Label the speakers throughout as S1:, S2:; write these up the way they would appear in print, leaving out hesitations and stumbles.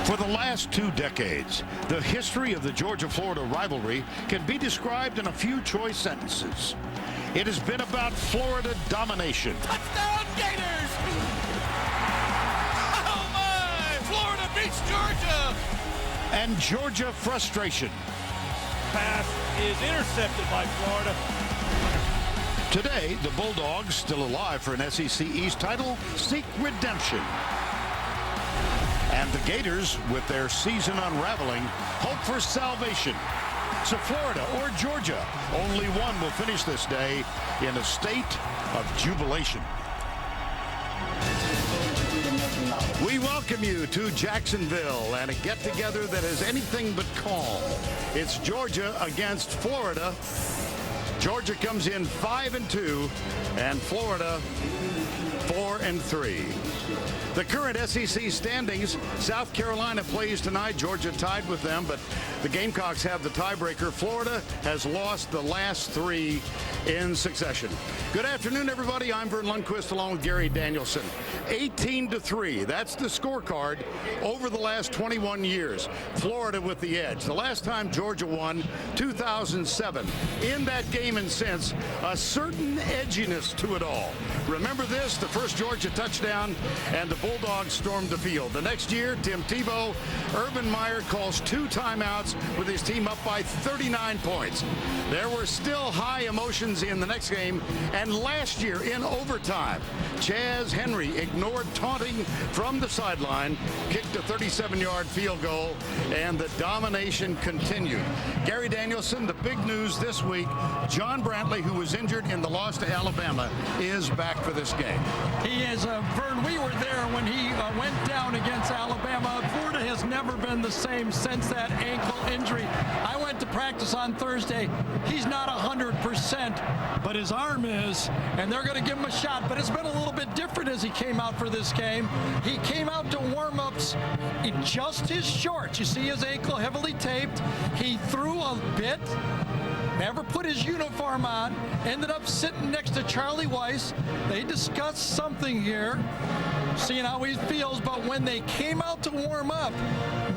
S1: For the last 2 decades, the history of the Georgia-Florida rivalry can be described in a few choice sentences. It has been about Florida domination.
S2: Touchdown Gators! Oh my! Florida beats Georgia!
S1: And Georgia frustration.
S2: Pass is intercepted by Florida.
S1: Today, the Bulldogs, still alive for an SEC East title, seek redemption. And the Gators, with their season unraveling, hope for salvation. So Florida or Georgia, only one will finish this day in a state of jubilation. We welcome you to Jacksonville and a get-together that is anything but calm. It's Georgia against Florida. Georgia comes in 5-2 and Florida 4-3. The current SEC standings, South Carolina plays tonight. Georgia tied with them, but the Gamecocks have the tiebreaker. Florida has lost the last 3 in succession. Good afternoon, everybody. I'm Vern Lundquist along with Gary Danielson. 18-3, that's the scorecard over the last 21 years. Florida with the edge. The last time Georgia won, 2007. In that game and since, a certain edginess to it all. Remember this, the first Georgia touchdown, and the Bulldogs stormed the field. The next year, Tim Tebow, Urban Meyer calls 2 timeouts with his team up by 39 points. There were still high emotions in the next game, and last year in overtime, Chaz Henry ignored taunting from the sideline, kicked a 37-yard field goal, and the domination continued. Gary Danielson, the big news this week, John Brantley, who was injured in the loss to Alabama, is back for this game.
S3: He is, Vern, we were there when he went down against Alabama. Florida has never been the same since that ankle injury. I went to practice on Thursday. He's not 100%, but his arm is, and they're going to give him a shot. But it's been a little bit different as he came out for this game. He came out to warm-ups in just his shorts. You see his ankle heavily taped. He threw a bit. Never put his uniform on, ended up sitting next to Charlie Weis. They discussed something here, seeing how he feels, but when they came out to warm up,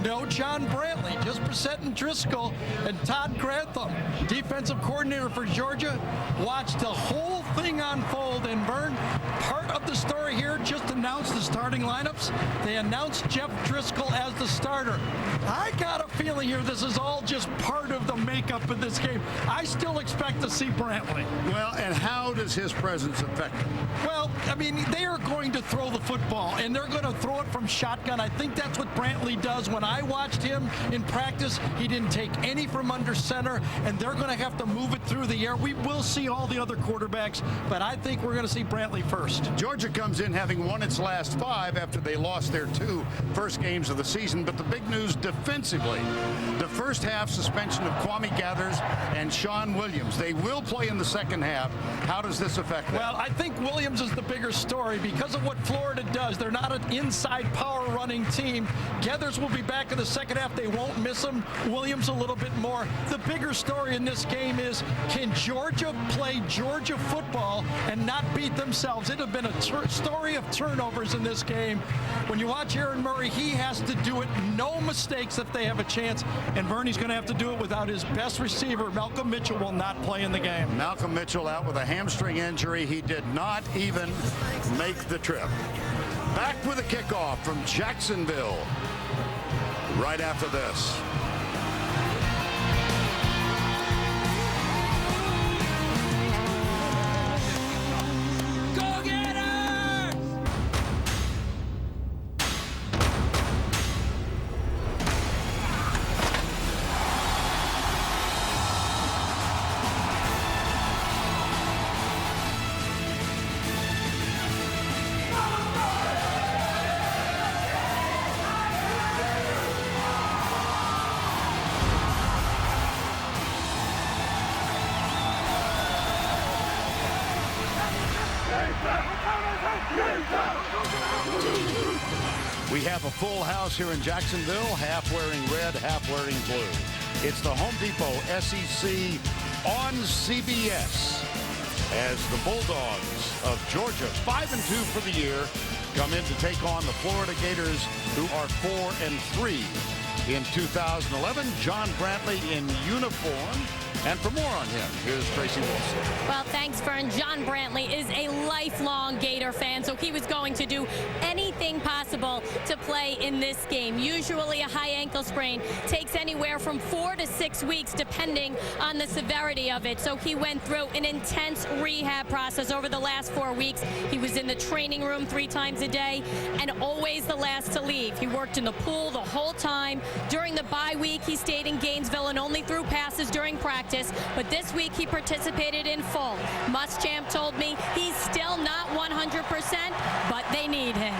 S3: no John Brantley, just Brissett and Driscoll and Todd Grantham, defensive coordinator for Georgia, watched the whole thing unfold. And Vern, part of the story here, just announced the starting lineups. They announced Jeff Driscoll as the starter. I got a feeling here this is all just part of the makeup of this game. I still expect to see Brantley.
S1: Well, and how does his presence affect him?
S3: Well, I mean, they are going to throw the football, and they're going to throw it from shotgun. I think that's what Brantley does. When I watched him in practice, he didn't take any from under center, and they're going to have to move it through the air. We will see all the other quarterbacks, but I think we're going to see Brantley first.
S1: Georgia comes in having won its last 5 after they lost their 2 first games of the season, but the big news defensively, the first half suspension of Kwame Gathers and Sean Williams. They will play in the second half. How does this affect them?
S3: Well, I think Williams is the bigger story because of what Florida does. They're not an inside power running team. Gathers will be back in the second half. They won't miss him. Williams a little bit more. The bigger story in this game is, can Georgia play Georgia football and not beat themselves? It has been a story of turnovers in this game. When you watch Aaron Murray, he has to do it. No mistakes if they have a chance. And Vernie's going to have to do it without his best receiver. Malcolm Mitchell will not play in the game.
S1: Malcolm Mitchell out with a hamstring injury. He did not even make the trip. Back with a kickoff from Jacksonville right after this.
S2: Go Gators!
S1: We have a full house here in Jacksonville, half wearing red, half wearing blue. It's the Home Depot SEC on CBS as the Bulldogs of Georgia, 5-2 for the year, come in to take on the Florida Gators who are 4-3 in 2011. John Brantley in uniform. And for more on him, here's Tracy Wilson.
S4: Well, thanks, Vern. John Brantley is a lifelong Gator fan, so he was going to do anything possible to play in this game. Usually a high ankle sprain takes anywhere from 4 to 6 weeks, depending on the severity of it. So he went through an intense rehab process over the last 4 weeks. He was in the training room 3 times a day and always the last to leave. He worked in the pool the whole time. During the bye week, he stayed in Gainesville and only threw passes during practice. But this week he participated in full. Muschamp told me he's still not 100%, but they need him.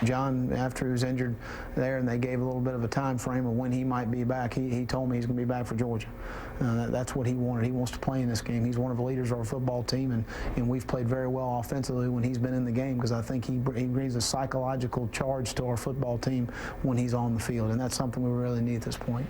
S5: John, after he was injured there and they gave a little bit of a time frame of when he might be back, he told me he's going to be back for Georgia. That's what he wanted. He wants to play in this game. He's one of the leaders of our football team, and we've played very well offensively when he's been in the game, because I think he brings a psychological charge to our football team when he's on the field, and that's something we really need at this point.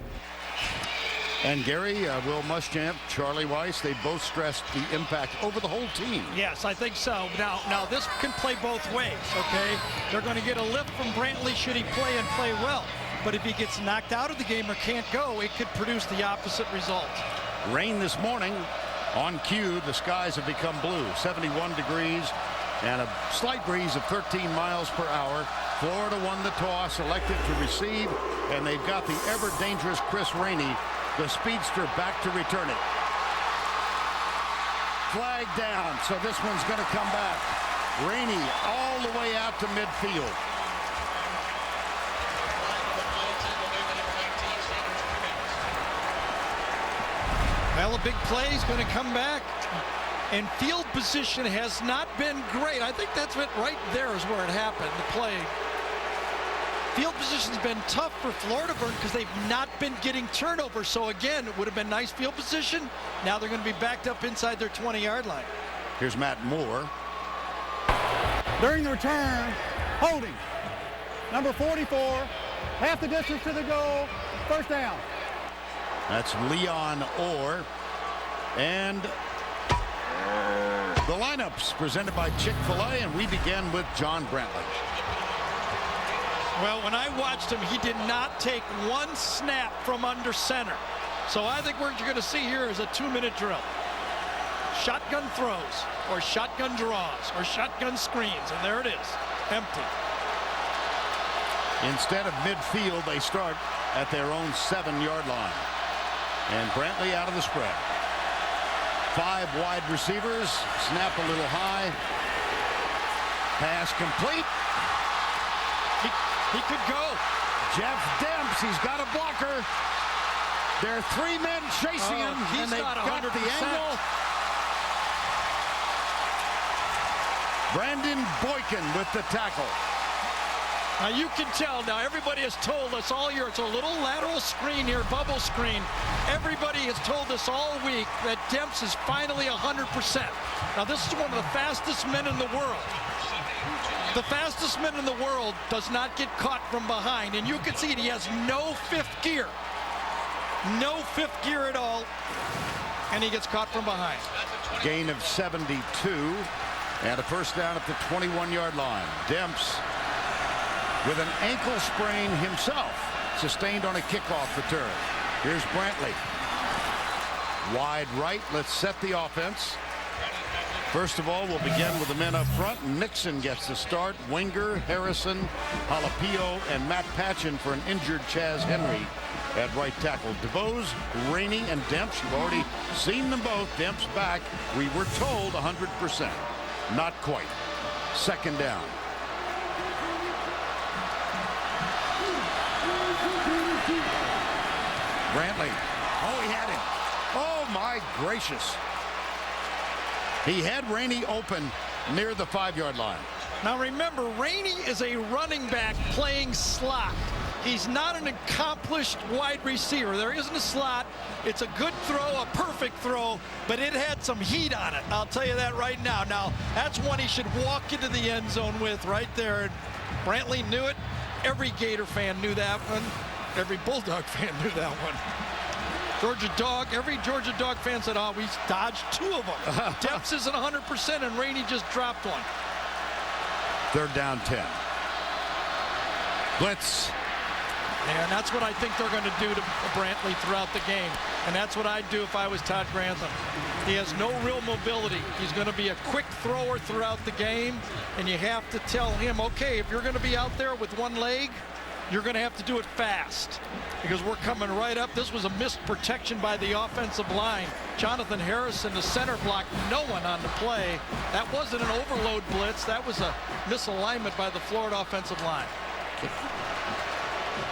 S1: And Gary, Will Muschamp, Charlie Weiss, they both stressed the impact over the whole team.
S3: Yes, I think so. Now this can play both ways, okay? They're going to get a lift from Brantley should he play and play well. But if he gets knocked out of the game or can't go, it could produce the opposite result.
S1: Rain this morning on cue. The skies have become blue, 71 degrees and a slight breeze of 13 miles per hour. Florida won the toss, elected to receive, and they've got the ever-dangerous Chris Rainey, the speedster, back to return it. Flag down, so this one's going to come back. Rainey all the way out to midfield.
S3: Well, a big play is going to come back. And field position has not been great. I think that's it right there is where it happened, the play. Field position's been tough for Florida, Vern, because they've not been getting turnovers. So again, it would have been nice field position. Now they're going to be backed up inside their 20-yard line.
S1: Here's Matt Moore.
S6: During the return, holding. Number 44, half the distance to the goal, first down.
S1: That's Leon Orr. And the lineups presented by Chick-fil-A, and we begin with John Brantley.
S3: Well, when I watched him, he did not take one snap from under center. So I think what you're going to see here is a 2-minute drill. Shotgun throws, or shotgun draws, or shotgun screens, and there it is, empty.
S1: Instead of midfield, they start at their own 7-yard line. And Brantley out of the spread. 5 wide receivers, snap a little high. Pass complete.
S3: He could go.
S1: Jeff Demps, he's got a blocker. There are 3 men chasing him, and they've got the angle. Brandon Boykin with the tackle.
S3: Now you can tell, now everybody has told us all year, it's a little lateral screen here, bubble screen. Everybody has told us all week that Demps is finally 100%. Now this is one of the fastest men in the world. The fastest man in the world does not get caught from behind, and you can see it, he has no 5th gear. No 5th gear at all, and he gets caught from behind.
S1: Gain of 72, and a first down at the 21-yard line. Demps with an ankle sprain himself, sustained on a kickoff return. Here's Brantley. Wide right, let's set the offense. First of all, we'll begin with the men up front. Nixon gets the start. Wenger, Harrison, Halapio, and Matt Patchen for an injured Chaz Henry at right tackle. DeVos, Rainey, and Demps. You've already seen them both. Demps back. We were told 100%. Not quite. Second down. Brantley. Oh, he had him. Oh, my gracious. He had Rainey open near the 5-yard line.
S3: Now remember, Rainey is a running back playing slot. He's not an accomplished wide receiver. There isn't a slot. It's a good throw, a perfect throw, but it had some heat on it. I'll tell you that right now. Now, that's one he should walk into the end zone with right there. Brantley knew it. Every Gator fan knew that one. Every Bulldog fan knew that one. Every Georgia Dog fan said, oh, we dodged 2 of them. Demps isn't 100%, and Rainey just dropped one.
S1: Third down 10. Blitz.
S3: And that's what I think they're going to do to Brantley throughout the game. And that's what I'd do if I was Todd Grantham. He has no real mobility. He's going to be a quick thrower throughout the game. And you have to tell him, okay, if you're going to be out there with one leg, you're going to have to do it fast, because we're coming right up. This was a missed protection by the offensive line. Jonathan Harrison, the center, blocked no one on the play. That wasn't an overload blitz. That was a misalignment by the Florida offensive line.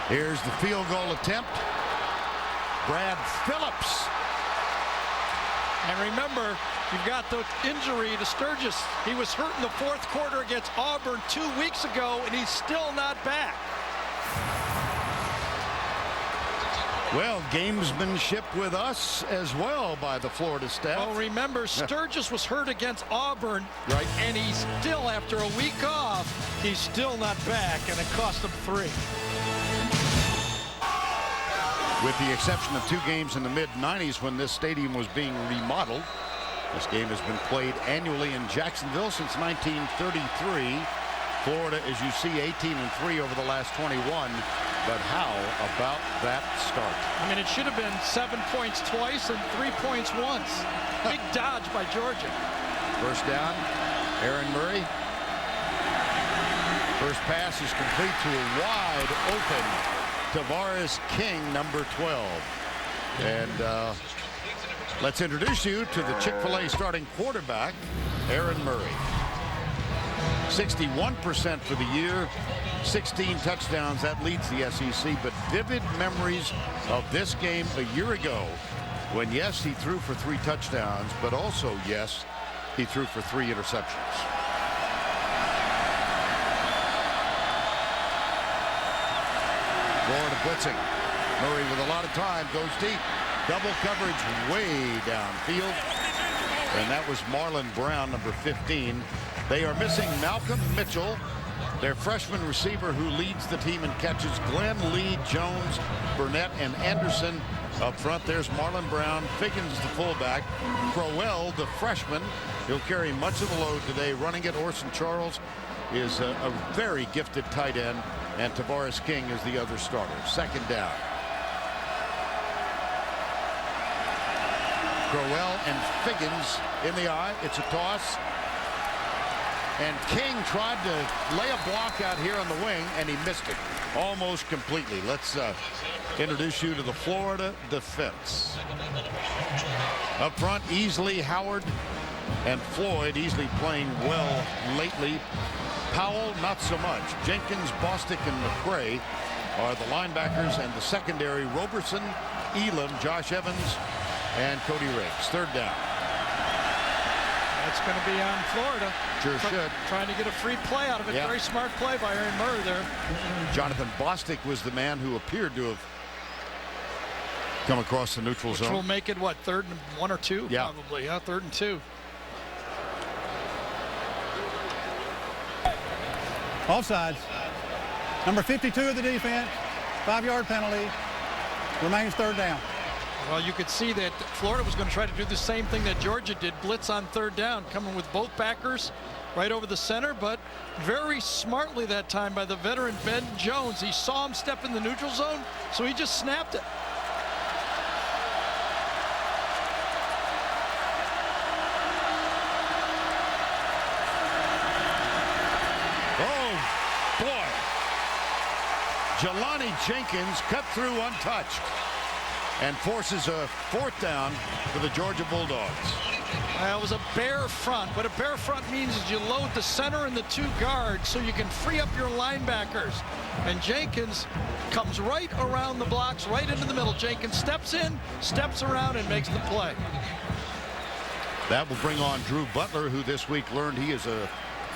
S1: Here's the field goal attempt. Brad Phillips.
S3: And remember, you've got the injury to Sturgis. He was hurt in the fourth quarter against Auburn 2 weeks ago, and he's still not back.
S1: Well, gamesmanship with us as well by the Florida staff.
S3: Well, remember, Sturgis was hurt against Auburn, right? And he's still, after a week off, he's still not back, and it cost him 3.
S1: With the exception of 2 games in the mid-90s when this stadium was being remodeled, this game has been played annually in Jacksonville since 1933. Florida, as you see, 18-3 over the last 21. But how about that start?
S3: I mean, it should have been 7 points twice and 3 points once. Big dodge by Georgia.
S1: First down, Aaron Murray. First pass is complete to a wide open Tavares King, number 12. And let's introduce you to the Chick-fil-A starting quarterback, Aaron Murray. 61% for the year, 16 touchdowns. That leads the SEC. But vivid memories of this game a year ago when, yes, he threw for 3 touchdowns, but also, yes, he threw for 3 interceptions. Florida blitzing. Murray with a lot of time goes deep. Double coverage way downfield. And that was Marlon Brown, number 15. They are missing Malcolm Mitchell, their freshman receiver who leads the team in catches. Glenn, Lee, Jones, Burnett, and Anderson up front. There's Marlon Brown. Figgins, the fullback. Crowell, the freshman. He'll carry much of the load today. Running it, Orson Charles is a very gifted tight end, and Tavares King is the other starter. Second down. Crowell and Figgins in the eye. It's a toss. And King tried to lay a block out here on the wing, and he missed it almost completely. Let's introduce you to the Florida defense. Up front, Easley, Howard, and Floyd. Easley playing well lately. Powell, not so much. Jenkins, Bostic, and McCray are the linebackers, and the secondary, Roberson, Elam, Josh Evans, and Cody Riggs. Third down.
S3: That's going to be on Florida.
S1: Sure should.
S3: Trying to get a free play out of it. Yeah. Very smart play by Aaron Murray there.
S1: Jonathan Bostic was the man who appeared to have come across the neutral zone.
S3: Which will make it, what, 3rd and 1 or 2?
S1: Yeah.
S3: Probably, yeah, 3rd and 2.
S6: Offsides. Number 52 of the defense. 5-yard penalty. Remains 3rd down.
S3: Well, you could see that Florida was going to try to do the same thing that Georgia did, blitz on 3rd down, coming with both backers right over the center, but very smartly that time by the veteran Ben Jones. He saw him step in the neutral zone, so he just snapped it.
S1: Oh, boy. Jelani Jenkins cut through untouched and forces a 4th down for the Georgia Bulldogs.
S3: It was a bare front. What a bare front means is you load the center and the 2 guards so you can free up your linebackers. And Jenkins comes right around the blocks, right into the middle. Jenkins steps in, steps around, and makes the play.
S1: That will bring on Drew Butler, who this week learned he is a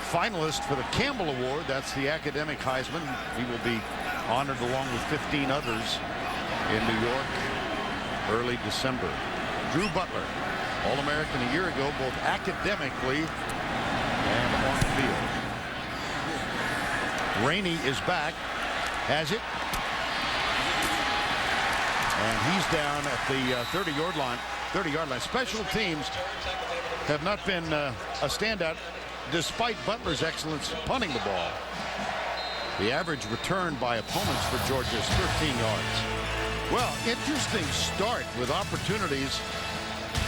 S1: finalist for the Campbell Award. That's the academic Heisman. He will be honored along with 15 others in New York early December. Drew Butler, All-American a year ago, both academically and on the field. Rainey is back, has it, and he's down at the 30-yard line. Special teams have not been a standout despite Butler's excellence punting the ball. The average return by opponents for Georgia is 13 yards. Well, interesting start with opportunities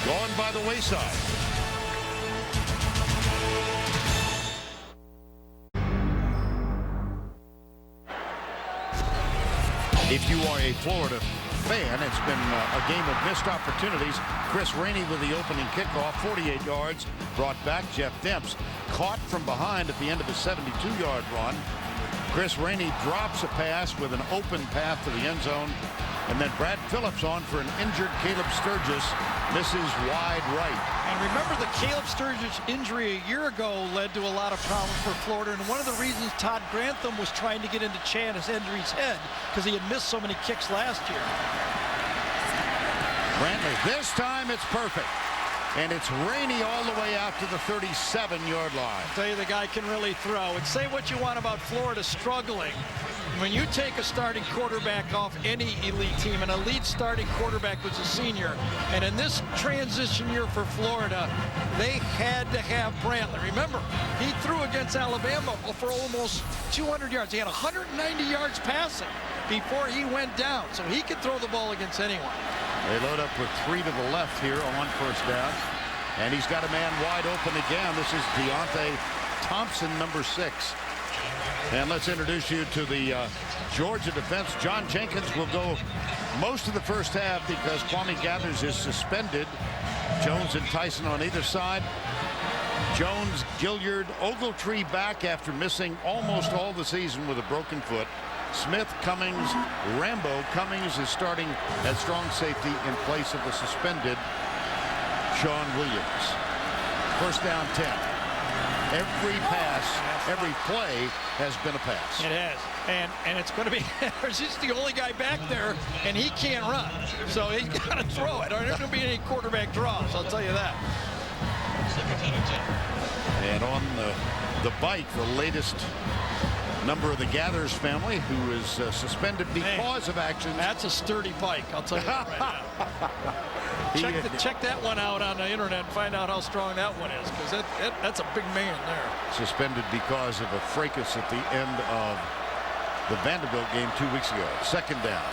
S1: going by the wayside. If you are a Florida fan, it's been a game of missed opportunities. Chris Rainey with the opening kickoff, 48 yards, brought back. Jeff Demps caught from behind at the end of a 72-yard run. Chris Rainey drops a pass with an open path to the end zone. And then Brad Phillips on for an injured Caleb Sturgis, misses wide right.
S3: And remember, the Caleb Sturgis injury a year ago led to a lot of problems for Florida. And one of the reasons Todd Grantham was trying to get into Chandis Edry's head, because he had missed so many kicks last year.
S1: Brantley, this time it's perfect. And it's Rainey all the way out to the 37-yard line.
S3: I'll tell you, the guy can really throw. And say what you want about Florida struggling. When you take a starting quarterback off any elite team, an elite starting quarterback was a senior, and in this transition year for Florida, they had to have Brantley. Remember, he threw against Alabama for almost 200 yards. He had 190 yards passing before he went down, so he could throw the ball against anyone.
S1: They load up with 3 to the left here on first down, and he's got a man wide open again. This is Deontay Thompson, number 6. And let's introduce you to the Georgia defense. John Jenkins will go most of the first half because Kwame Gathers is suspended. Jones and Tyson on either side. Jones, Gilliard, Ogletree back after missing almost all the season with a broken foot. Smith, Cummings, Rambo. Cummings is starting at strong safety in place of the suspended Sean Williams. First down 10. Every pass, every play has been a pass.
S3: It has, and it's going to be. He's the only guy back there, and he can't run, so he's got to throw it. There's going to be any quarterback draws, I'll tell you that.
S1: And on the bike, the latest member of the Gathers family, who is suspended because of actions.
S3: That's a sturdy bike, I'll tell you that right now. Check that one out on the internet and find out how strong that one is, because that's a big man there.
S1: Suspended because of a fracas at the end of the Vanderbilt game 2 weeks ago. Second down.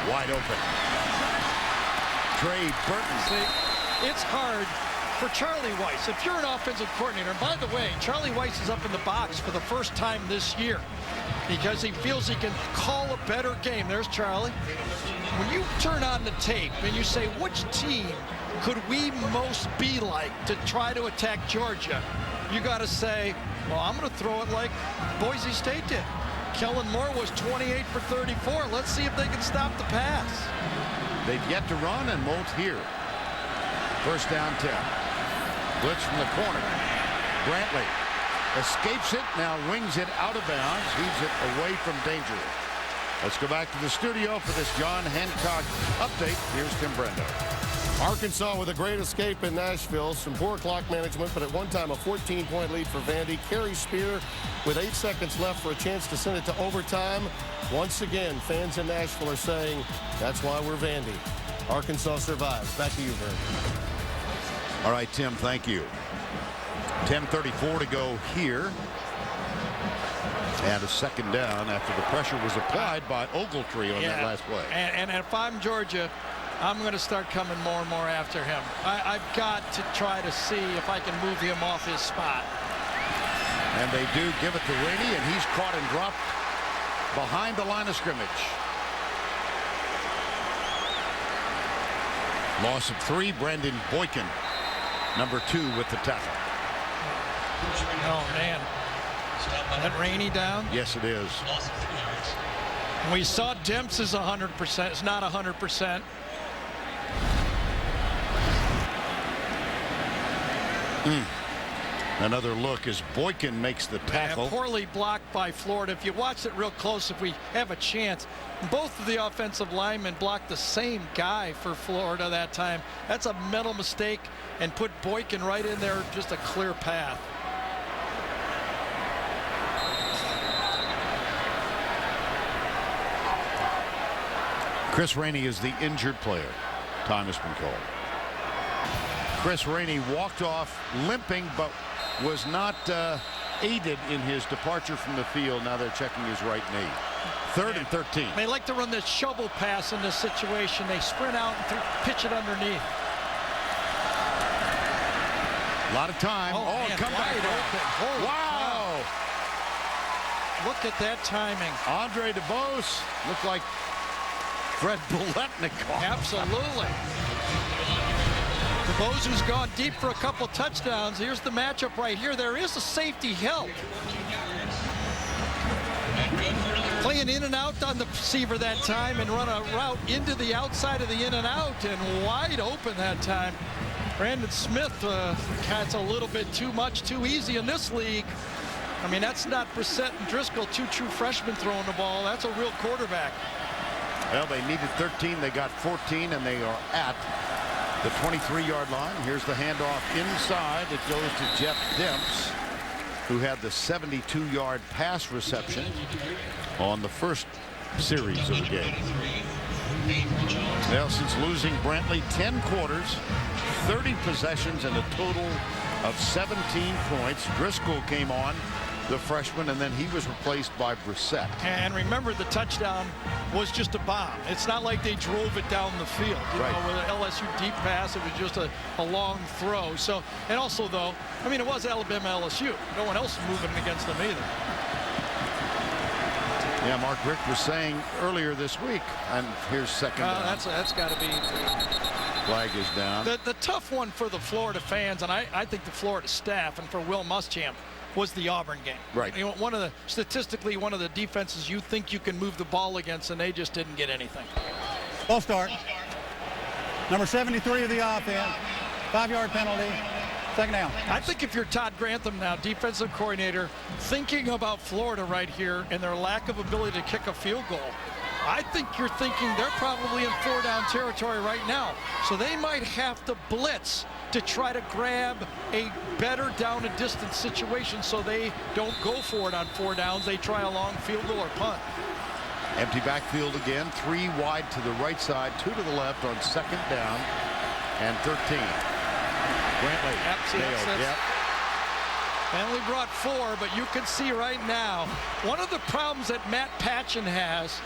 S1: Wide open. Trey Burton.
S3: See, it's hard for Charlie Weis. If you're an offensive coordinator, and by the way, Charlie Weis is up in the box for the first time this year because he feels he can call a better game. There's Charlie. When you turn on the tape and you say, which team could we most be like to try to attack Georgia? You got to say, well, I'm going to throw it like Boise State did. Kellen Moore was 28 for 34. Let's see if they can stop the pass.
S1: They've yet to run and won't here. First down 10. Blitz from the corner. Brantley escapes it, now wings it out of bounds, heaves it away from danger. Let's go back to the studio for this John Hancock update. Here's Tim Brendo.
S7: Arkansas with a great escape in Nashville. Some poor clock management, but at one time a 14-point lead for Vandy. Kerry Spear with 8 seconds left for a chance to send it to overtime. Once again, fans in Nashville are saying, that's why we're Vandy. Arkansas survives. Back to you, Vern.
S1: All right, Tim, thank you. 10:34 to go here. And a second down after the pressure was applied by Ogletree on that last play.
S3: And if I'm Georgia, I'm going to start coming more and more after him. I've got to try to see if I can move him off his spot.
S1: And they do give it to Rainey, and he's caught and dropped behind the line of scrimmage. Loss of 3, Brandon Boykin, number 2 with the tackle.
S3: Oh, man. Is that Rainey down?
S1: Yes, it is.
S3: We saw Demps is 100%. It's not 100%.
S1: Another look as Boykin makes the tackle.
S3: And poorly blocked by Florida. If you watch it real close, if we have a chance, both of the offensive linemen blocked the same guy for Florida that time. That's a mental mistake, and put Boykin right in there, just a clear path.
S1: Chris Rainey is the injured player. Time has been called. Chris Rainey walked off limping, but was not aided in his departure from the field. Now they're checking his right knee. 3rd and 13.
S3: They like to run this shovel pass in this situation. They sprint out and pitch it underneath.
S1: A lot of time.
S3: Oh,
S1: come back.
S3: Open.
S1: Wow.
S3: Look at that timing.
S1: Andre DeBose looked like Fred Biletnikoff.
S3: Absolutely. DeBose, who's gone deep for a couple touchdowns. Here's the matchup right here. There is a safety help. Playing in and out on the receiver that time and run a route into the outside of the in and out and wide open that time. Brandon Smith, that's a little bit too much, too easy in this league. I mean, that's not Brissett and Driscoll, 2 true freshmen throwing the ball. That's a real quarterback.
S1: Well, they needed 13. They got 14, and they are at the 23-yard line. Here's the handoff inside. It goes to Jeff Demps, who had the 72-yard pass reception on the first series of the game. Well, since losing Brantley 10 quarters, 30 possessions, and a total of 17 points, Driscoll came on, the freshman, and then he was replaced by Brissett.
S3: And remember, the touchdown was just a bomb. It's not like they drove it down the field. You know, with an LSU deep pass, it was just a long throw. So, and also, though, I mean, it was Alabama LSU. No one else moving against them either.
S1: Yeah, Mark Richt was saying earlier this week, and here's second down.
S3: That's got to be.
S1: Flag is down.
S3: The tough one for the Florida fans, and I think the Florida staff, and for Will Muschamp, was the Auburn game.
S1: Right.
S3: You know, statistically one of the defenses you think you can move the ball against, and they just didn't get anything.
S6: Ball start. Number 73 of the offense. 5-yard penalty. Second down.
S3: I think if you're Todd Grantham now, defensive coordinator, thinking about Florida right here and their lack of ability to kick a field goal, I think you're thinking they're probably in 4-down territory right now. So they might have to blitz to try to grab a better down and distance situation so they don't go for it on 4 downs. They try a long field goal or punt.
S1: Empty backfield again. 3 wide to the right side, 2 to the left on second down and 13. Brantley nailed. Yep.
S3: Only brought 4, but you can see right now one of the problems that Matt Patchen has.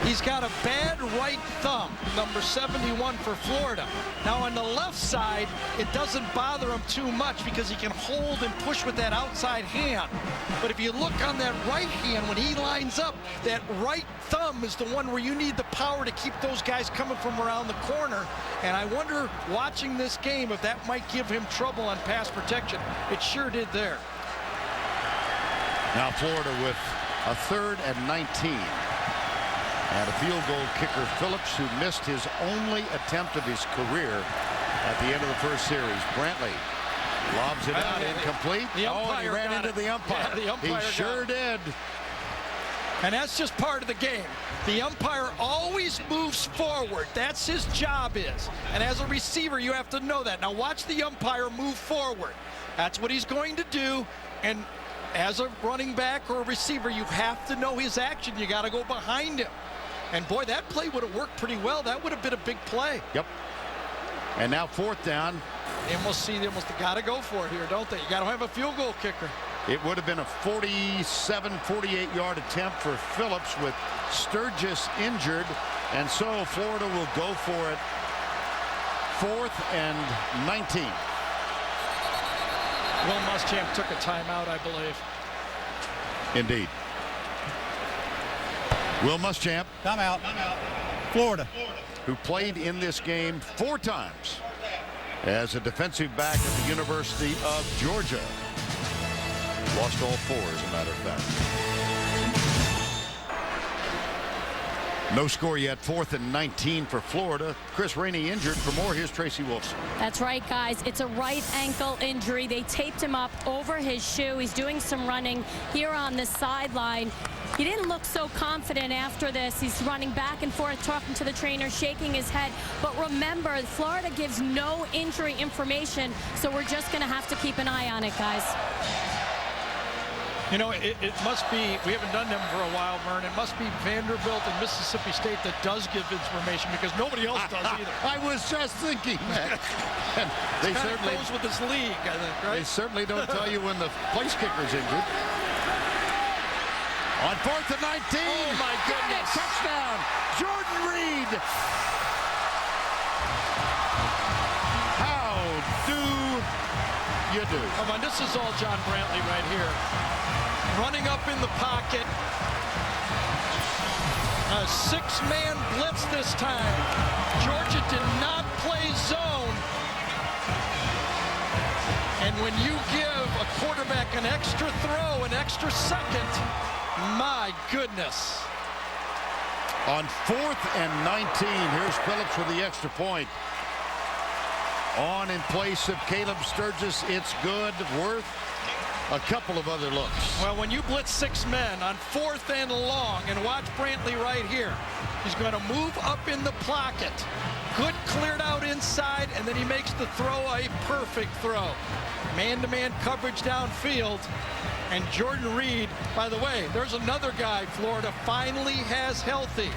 S3: He's got a bad right thumb, number 71 for Florida. Now on the left side, it doesn't bother him too much because he can hold and push with that outside hand. But if you look on that right hand, when he lines up, that right thumb is the one where you need the power to keep those guys coming from around the corner. And I wonder, watching this game, if that might give him trouble on pass protection. It sure did there.
S1: Now Florida with a 3rd and 19. And a field goal kicker, Phillips, who missed his only attempt of his career at the end of the first series. Brantley lobs it out, incomplete.
S3: The umpire
S1: he ran into the umpire.
S3: Yeah, the umpire
S1: he sure did.
S3: And that's just part of the game. The umpire always moves forward. That's his job is. And as a receiver, you have to know that. Now watch the umpire move forward. That's what he's going to do. And as a running back or a receiver, you have to know his action. You got to go behind him. And boy, that play would have worked pretty well. That would have been a big play.
S1: Yep. And now 4th down.
S3: They almost got to go for it here, don't they? You got to have a field goal kicker.
S1: It would have been a 47, 48-yard attempt for Phillips with Sturgis injured. And so Florida will go for it. 4th and 19.
S3: Will Muschamp took a timeout, I believe.
S1: Indeed. Will Muschamp.
S6: Timeout. Florida.
S1: Who played in this game 4 times as a defensive back at the University of Georgia. Lost all 4, as a matter of fact. No score yet. 4th and 19 for Florida. Chris Rainey injured. For more, here's Tracy Wolfson.
S4: That's right, guys. It's a right ankle injury. They taped him up over his shoe. He's doing some running here on the sideline. He didn't look so confident after this. He's running back and forth, talking to the trainer, shaking his head. But remember, Florida gives no injury information, so we're just going to have to keep an eye on it, guys.
S3: You know, it must be, we haven't done them for a while, Vern. It must be Vanderbilt and Mississippi State that does give information because nobody else does either.
S1: I was just thinking that. And they certainly
S3: goes with this league, I think, right?
S1: They certainly don't tell you when the place kicker's injured. On 4th and 19.
S3: Oh, my goodness.
S1: Touchdown, Jordan Reed. How do you do?
S3: Come on, this is all John Brantley right here. Running up in the pocket. A 6-man blitz this time. Georgia did not play zone. And when you give a quarterback an extra throw, an extra second, my goodness.
S1: On 4th and 19, here's Phillips with the extra point. On in place of Caleb Sturgis, it's good, worth a couple of other looks.
S3: Well, when you blitz 6 men on 4th and long, and watch Brantley right here, he's going to move up in the pocket. Good cleared out inside, and then he makes the throw a perfect throw. Man-to-man coverage downfield. And Jordan Reed, by the way, there's another guy Florida finally has healthy.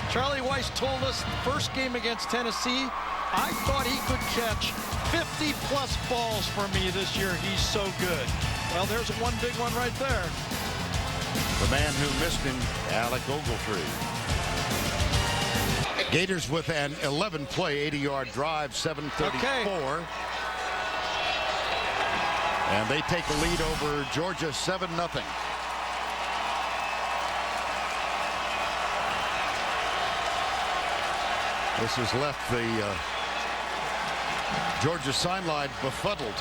S3: Charlie Weiss told us first game against Tennessee, I thought he could catch 50-plus balls for me this year. He's so good. Well, there's one big one right there.
S1: The man who missed him, Alec Ogletree. Gators with an 11-play, 80-yard drive, 7:34.
S3: Okay.
S1: And they take a lead over Georgia, 7-0. This has left the Georgia sideline befuddled.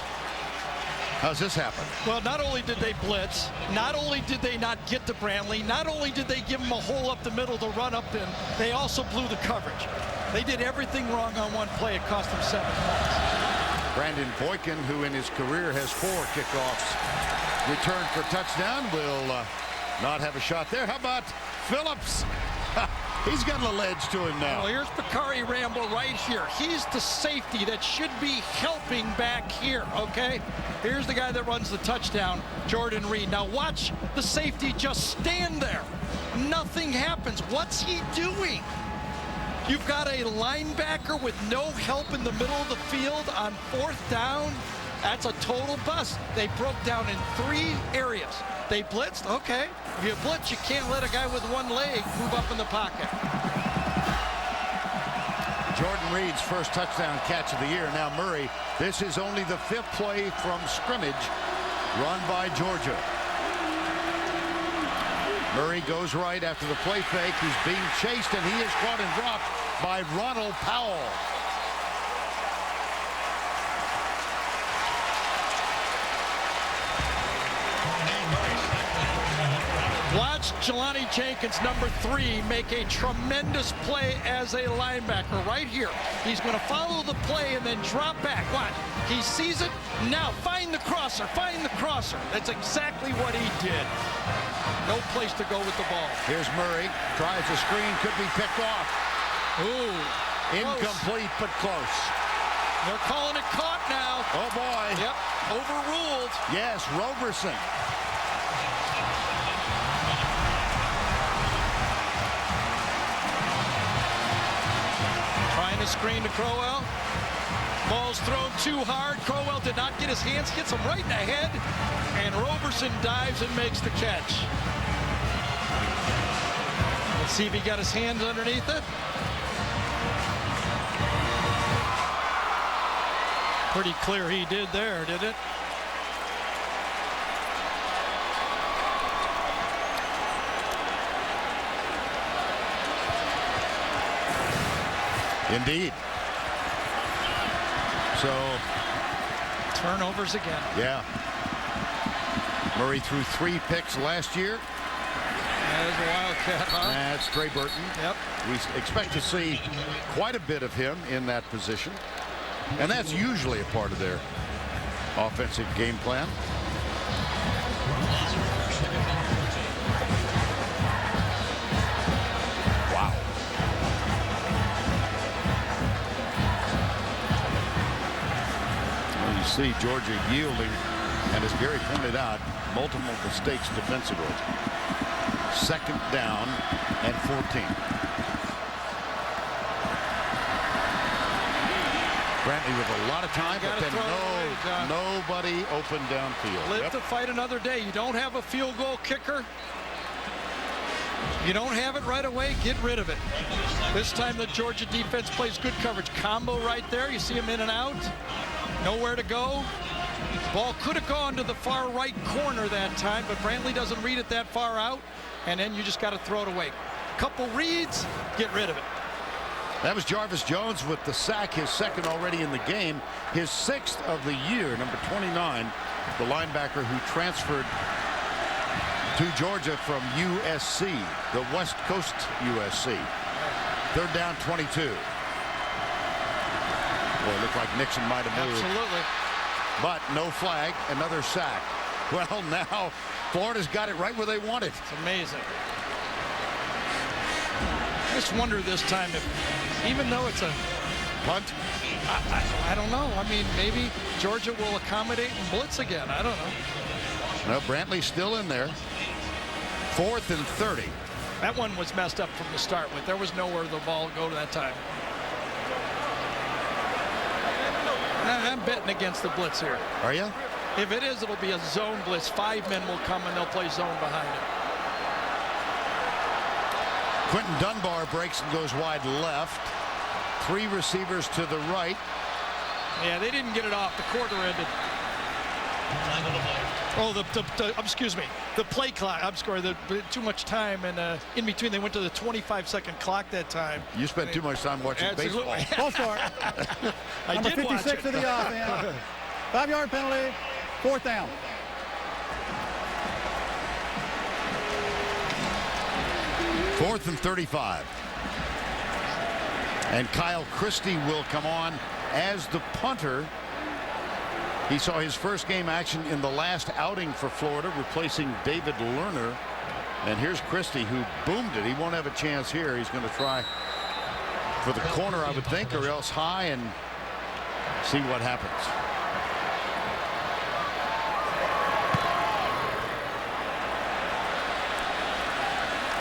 S1: How's this happen?
S3: Well, not only did they blitz, not only did they not get to Brantley, not only did they give him a hole up the middle to run up in, they also blew the coverage. They did everything wrong on one play. It cost them 7 points.
S1: Brandon Boykin, who in his career has 4 kickoffs returned for touchdown, will not have a shot there. How about Phillips? He's got a little edge to him now.
S3: Well, here's Bakari Rambo right here. He's the safety that should be helping back here, okay? Here's the guy that runs the touchdown, Jordan Reed. Now watch the safety just stand there. Nothing happens. What's he doing? You've got a linebacker with no help in the middle of the field on 4th down. That's a total bust. They broke down in 3 areas. They blitzed, okay. If you blitz, you can't let a guy with one leg move up in the pocket.
S1: Jordan Reed's first touchdown catch of the year. Now Murray, this is only the 5th play from scrimmage run by Georgia. Murray goes right after the play fake. He's being chased, and he is caught and dropped by Ronald Powell.
S3: Watch Jelani Jenkins, number 3, make a tremendous play as a linebacker right here. He's going to follow the play and then drop back. Watch. He sees it. Now find the crosser. Find the crosser. That's exactly what he did. No place to go with the ball.
S1: Here's Murray. Tries a screen. Could be picked off.
S3: Ooh.
S1: Incomplete, but close.
S3: They're calling it caught now.
S1: Oh, boy.
S3: Yep. Overruled.
S1: Yes, Roberson.
S3: Trying to screen to Crowell. Ball's thrown too hard. Crowell did not get his hands. Hits him right in the head. And Roberson dives and makes the catch. Let's see if he got his hands underneath it. Pretty clear he did there, did it?
S1: Indeed. So
S3: turnovers again.
S1: Yeah. Murray threw 3 picks last year.
S3: There's a Wildcat, huh?
S1: That's Trey Burton.
S3: Yep.
S1: We expect to see quite a bit of him in that position. And that's usually a part of their offensive game plan. Wow. Well, you see Georgia yielding And as Gary pointed out, multiple mistakes defensively. Second down and 14. Brantley with a lot of time, but then nobody open downfield.
S3: Live to fight another day. You don't have a field goal kicker. You don't have it right away, get rid of it. This time the Georgia defense plays good coverage. Combo right there. You see him in and out. Nowhere to go. Ball could have gone to the far right corner that time, but Brantley doesn't read it that far out, and then you just got to throw it away. Couple reads, get rid of it.
S1: That was Jarvis Jones with the sack, his second already in the game, his 6th of the year, number 29, the linebacker who transferred to Georgia from USC, the West Coast USC. Third down, 22. Boy, it looked like Nixon might have moved.
S3: Absolutely.
S1: But no flag, another sack. Well, now Florida's got it right where they want it.
S3: It's amazing. I just wonder this time if, even though it's a
S1: punt,
S3: I don't know. I mean, maybe Georgia will accommodate and blitz again. I don't know.
S1: No, Brantley's still in there. 4th and 30.
S3: That one was messed up from the start with. There was nowhere the ball would go to that time. I'm betting against the blitz here.
S1: Are you?
S3: If it is, it'll be a zone blitz. 5 men will come and they'll play zone behind it.
S1: Quentin Dunbar breaks and goes wide left. 3 receivers to the right.
S3: Yeah, they didn't get it off. The quarter ended. Oh, excuse me. The play clock. I'm sorry. Too much time, and in between they went to the 25-second clock that time.
S1: You spent too much time watching baseball.
S6: Full start. Number 56 to the offense. 5-yard penalty. 4th down.
S1: Fourth and 35. And Kyle Christie will come on as the punter. He saw his first game action in the last outing for Florida, replacing David Lerner. And here's Christie, who boomed it. He won't have a chance here. He's going to try for the corner, I would think, or else high, and see what happens.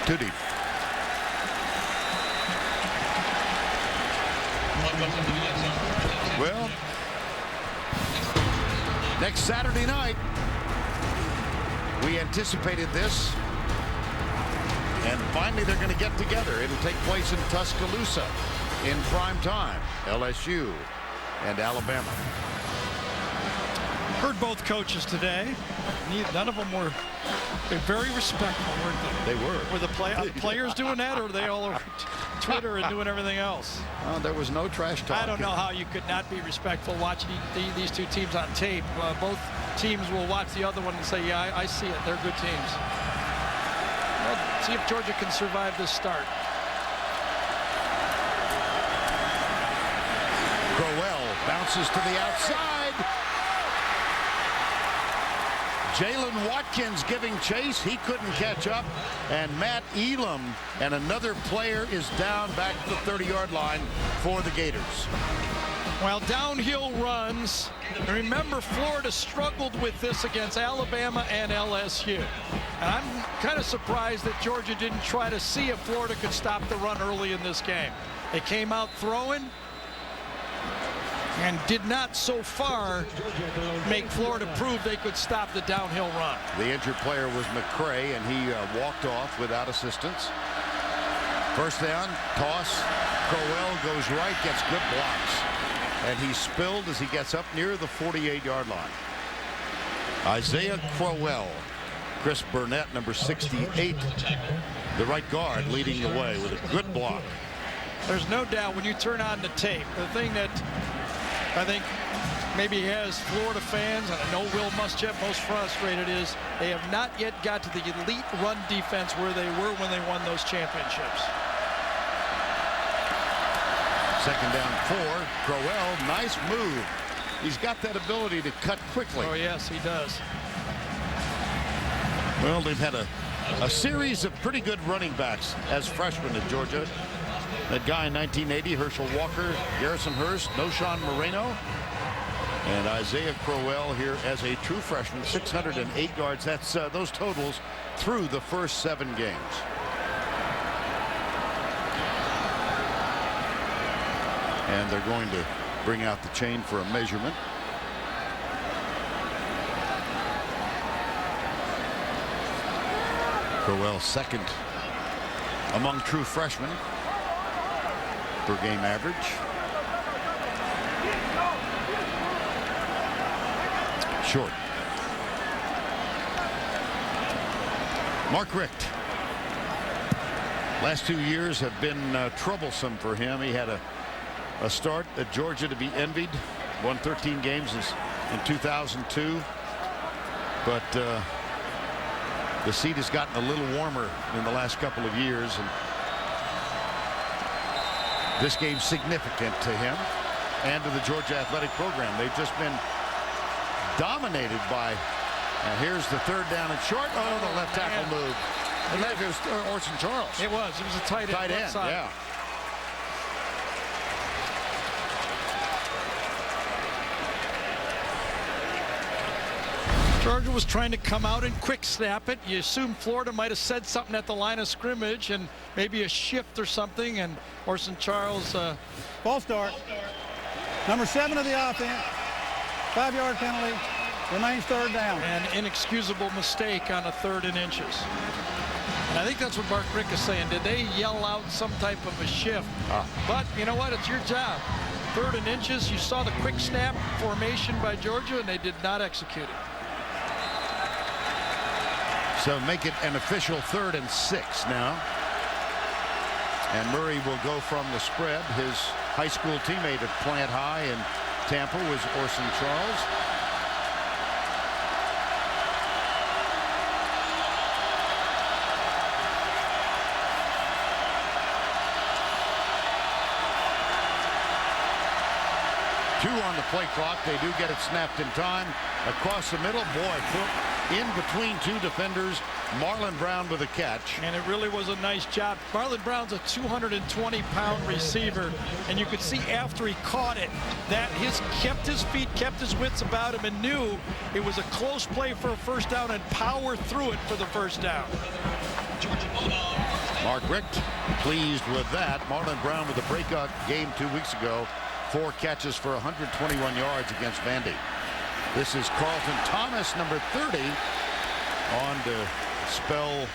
S1: Too deep. Well, next Saturday night, we anticipated this, and finally they're going to get together. It'll take place in Tuscaloosa in prime time. LSU and Alabama.
S3: Heard both coaches today. None of them were very respectful, weren't they?
S1: They were.
S3: Were the players doing that, or were they all over Twitter and doing everything else?
S1: There was no trash talk.
S3: I don't know how you could not be respectful watching these two teams on tape. Both teams will watch the other one and say, yeah, I see it. They're good teams. Well, see if Georgia can survive this start.
S1: Crowell bounces to the outside. Jalen Watkins giving chase. He couldn't catch up. And Matt Elam and another player is down back to the 30-yard line for the Gators.
S3: Well, downhill runs. And remember, Florida struggled with this against Alabama and LSU. And I'm kind of surprised that Georgia didn't try to see if Florida could stop the run early in this game. They came out throwing and did not so far make Florida prove they could stop the downhill run.
S1: The injured player was McCray, and he walked off without assistance. First down, toss. Crowell goes right, gets good blocks. And he's spilled as he gets up near the 48-yard line. Isaiah Crowell. Chris Burnett, number 68, the right guard, leading the way with a good block.
S3: There's no doubt when you turn on the tape, the thing that I think maybe has Florida fans, and I know Will Muschamp most frustrated, is they have not yet got to the elite run defense where they were when they won those championships.
S1: Second down 4. Crowell, nice move. He's got that ability to cut quickly.
S3: Oh, yes, he does.
S1: Well, they've had a series of pretty good running backs as freshmen at Georgia. That guy in 1980, Herschel Walker, Garrison Hurst, Noshawn Moreno. And Isaiah Crowell here as a true freshman, 608 yards. That's those totals through the first 7 games. And they're going to bring out the chain for a measurement. Crowell second among true freshmen per game average. Short. Mark Richt. Last 2 years have been troublesome for him. He had a start at Georgia to be envied. Won 13 games in 2002. But the seat has gotten a little warmer in the last couple of years. And this game's significant to him and to the Georgia athletic program. They've just been dominated by, and here's the third down and short. Oh, the left tackle move. And that was Orson Charles.
S3: It was a tight end.
S1: Yeah.
S3: Georgia was trying to come out and quick snap it. You assume Florida might have said something at the line of scrimmage and maybe a shift or something, and Orson Charles.
S6: False start. Number 7 of the offense. 5-yard penalty. Remains third down.
S3: An inexcusable mistake on a 3rd and inches. And I think that's what Mark Richt is saying. Did they yell out some type of a shift? But you know what? It's your job. 3rd and inches. You saw the quick snap formation by Georgia, and they did not execute it.
S1: So make it an official 3rd and 6 now. And Murray will go from the spread. His high school teammate at Plant High in Tampa was Orson Charles. Two on the play clock. They do get it snapped in time. Across the middle, boy, in between 2 defenders. Marlon Brown with a catch.
S3: And it really was a nice job. Marlon Brown's a 220-pound receiver, and you could see after he caught it that kept his feet, kept his wits about him, and knew it was a close play for a first down and powered through it for the first down.
S1: Mark Richt pleased with that. Marlon Brown with a breakout game 2 weeks ago. 4 catches for 121 yards against Vandy. This is Carlton Thomas, number 30, on to spell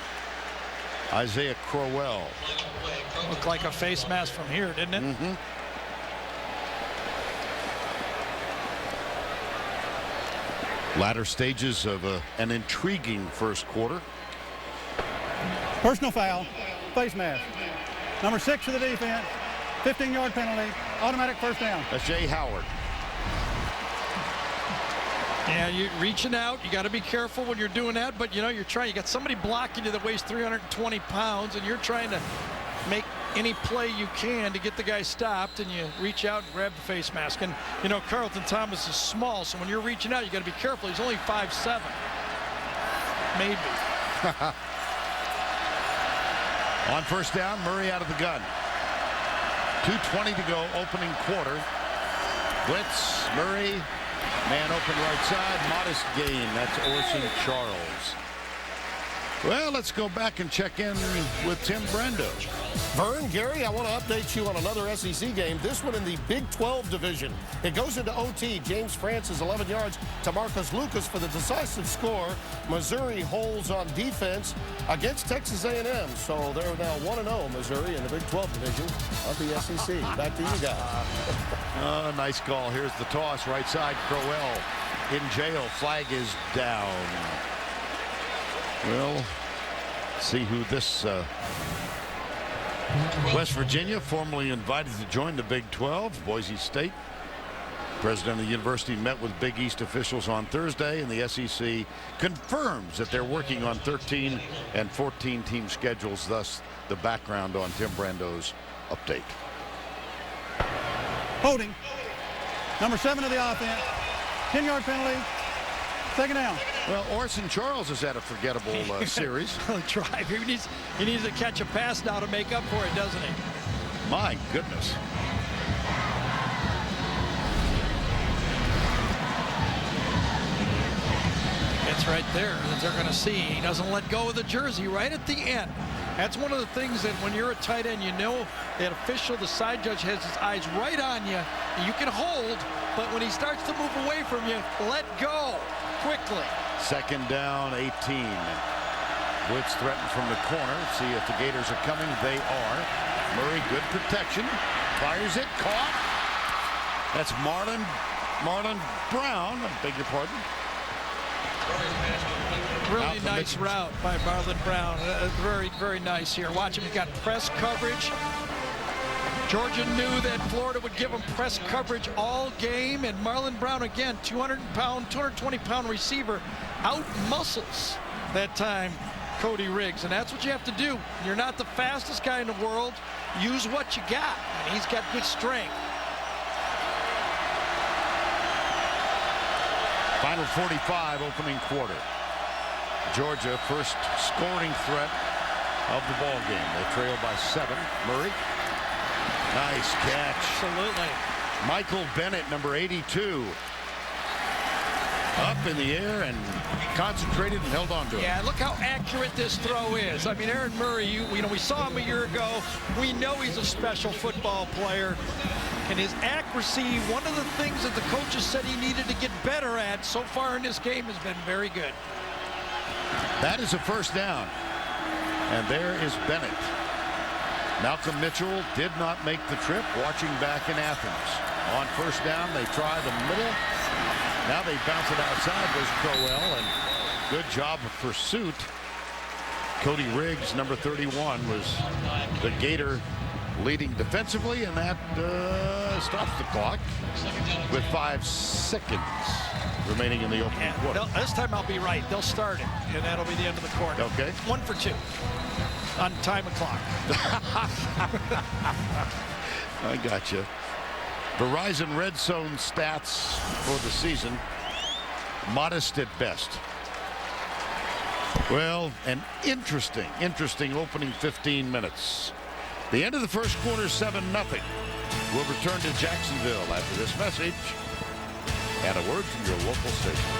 S1: Isaiah Crowell.
S3: Looked like a face mask from here, didn't it?
S1: Mm-hmm. Latter stages of an intriguing first quarter.
S6: Personal foul. Face mask. Number 6 for the defense. 15-yard penalty. Automatic first down.
S1: That's Jay Howard.
S3: Yeah, you're reaching out. You got to be careful when you're doing that. But, you got somebody blocking you that weighs 320 pounds, and you're trying to make any play you can to get the guy stopped, and you reach out and grab the face mask. And, Carlton Thomas is small, so when you're reaching out, you got to be careful. He's only 5'7". Maybe.
S1: On first down, Murray out of the gun. 2:20 to go, opening quarter. Blitz, Murray, man open right side, modest gain. That's Orson Charles. Well, let's go back and check in with Tim Brando.
S7: Vern, Gary, I want to update you on another SEC game. This one in the Big 12 division. It goes into OT. James Francis 11 yards to Marcus Lucas for the decisive score. Missouri holds on defense against Texas A&M. So they're now 1-0, Missouri, in the Big 12 division of the SEC. Back to you guys.
S1: Nice call. Here's the toss, right side. Crowell in jail. Flag is down. We'll see who this West Virginia, formerly invited to join the Big 12. Boise State. President of the university met with Big East officials on Thursday, and the SEC confirms that they're working on 13 and 14 team schedules. Thus, the background on Tim Brando's update.
S6: Holding. Number 7 of the offense. 10-yard penalty. Second down.
S1: Well, Orson Charles has had a forgettable series.
S3: Drive. He needs to catch a pass now to make up for it, doesn't he?
S1: My goodness.
S3: It's right there that they're going to see. He doesn't let go of the jersey right at the end. That's one of the things that when you're a tight end, you know that official, the side judge, has his eyes right on you. You can hold, but when he starts to move away from you, let go quickly.
S1: Second down, 18. Blitz threatened from the corner. See if the Gators are coming. They are. Murray, good protection. Fires it. Caught. That's Marlon Brown. I beg your pardon.
S3: Really nice route by Marlon Brown. Very, very nice here. Watch him. He got press coverage. Georgia knew that Florida would give him press coverage all game, and Marlon Brown, again, 220-pound receiver, out-muscles that time Cody Riggs, and that's what you have to do. You're not the fastest guy in the world. Use what you got, and he's got good strength.
S1: Final 45, opening quarter. Georgia, first scoring threat of the ball game. They trail by 7. Murray. Nice catch.
S3: Absolutely.
S1: Michael Bennett, number 82. Up in the air and concentrated and held on to it.
S3: Yeah, look how accurate this throw is. I mean, Aaron Murray, you know, we saw him a year ago. We know he's a special football player. And his accuracy, one of the things that the coaches said he needed to get better at so far in this game, has been very good.
S1: That is a first down. And there is Bennett. Malcolm Mitchell did not make the trip, watching back in Athens. On first down, they try the middle. Now they bounce it outside. There's Crowell, and good job of pursuit. Cody Riggs, number 31, was the Gator leading defensively, and that stops the clock with 5 seconds remaining in the opening quarter.
S3: This time I'll be right. They'll start it, and that'll be the end of the quarter.
S1: Okay.
S3: 1 for 2 on time and clock.
S1: I got you. Verizon Red Zone stats for the season, modest at best. Well, an interesting opening 15 minutes. The end of the first quarter, 7-0. We'll return to Jacksonville after this message and a word from your local station.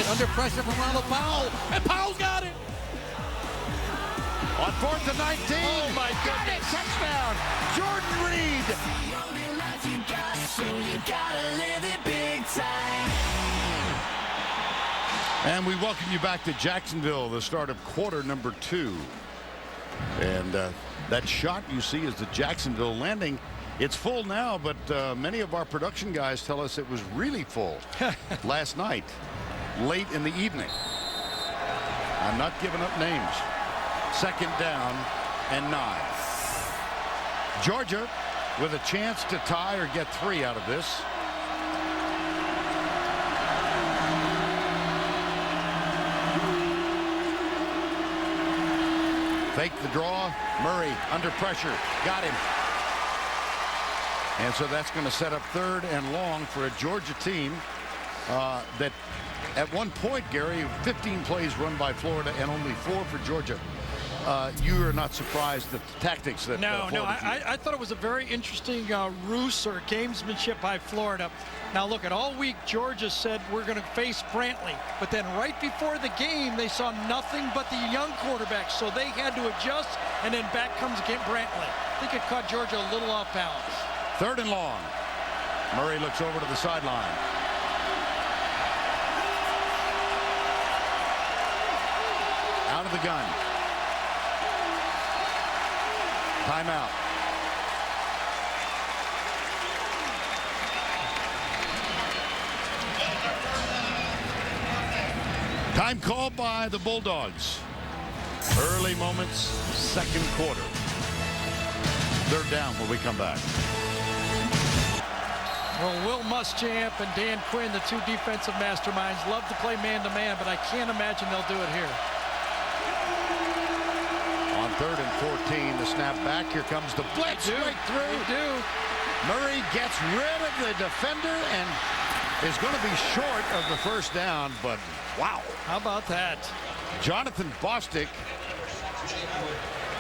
S2: Under pressure from Ronald Powell, and Powell's got it.
S1: On 4th and 19.
S3: Oh my goodness.
S1: Touchdown. Jordan Reed. And we welcome you back to Jacksonville, the start of quarter number 2. And that shot you see is the Jacksonville landing. It's full now, but many of our production guys tell us it was really full last night, late in the evening. I'm not giving up names. Second down and 9. Georgia with a chance to tie or get 3 out of this. Fake the draw. Murray under pressure. Got him. And so that's going to set up 3rd and long for a Georgia team that at one point, Gary, 15 plays run by Florida and only 4 for Georgia. You are not surprised at the tactics that
S3: I thought it was a very interesting ruse or gamesmanship by Florida. Now look, at all week Georgia said we're going to face Brantley, but then right before the game they saw nothing but the young quarterbacks, so they had to adjust, and then back comes Brantley. I think it caught Georgia a little off balance.
S1: 3rd and long. Murray looks over to the sideline. Out of the gun. Timeout. Time called by the Bulldogs. Early moments, second quarter. 3rd down when we come back.
S3: Well, Will Muschamp and Dan Quinn, the 2 defensive masterminds, love to play man-to-man, but I can't imagine they'll do it here.
S1: On 3rd and 14, the snap back. Here comes the blitz right through. Murray gets rid of the defender and is going to be short of the first down, but wow.
S3: How about that?
S1: Jonathan Bostic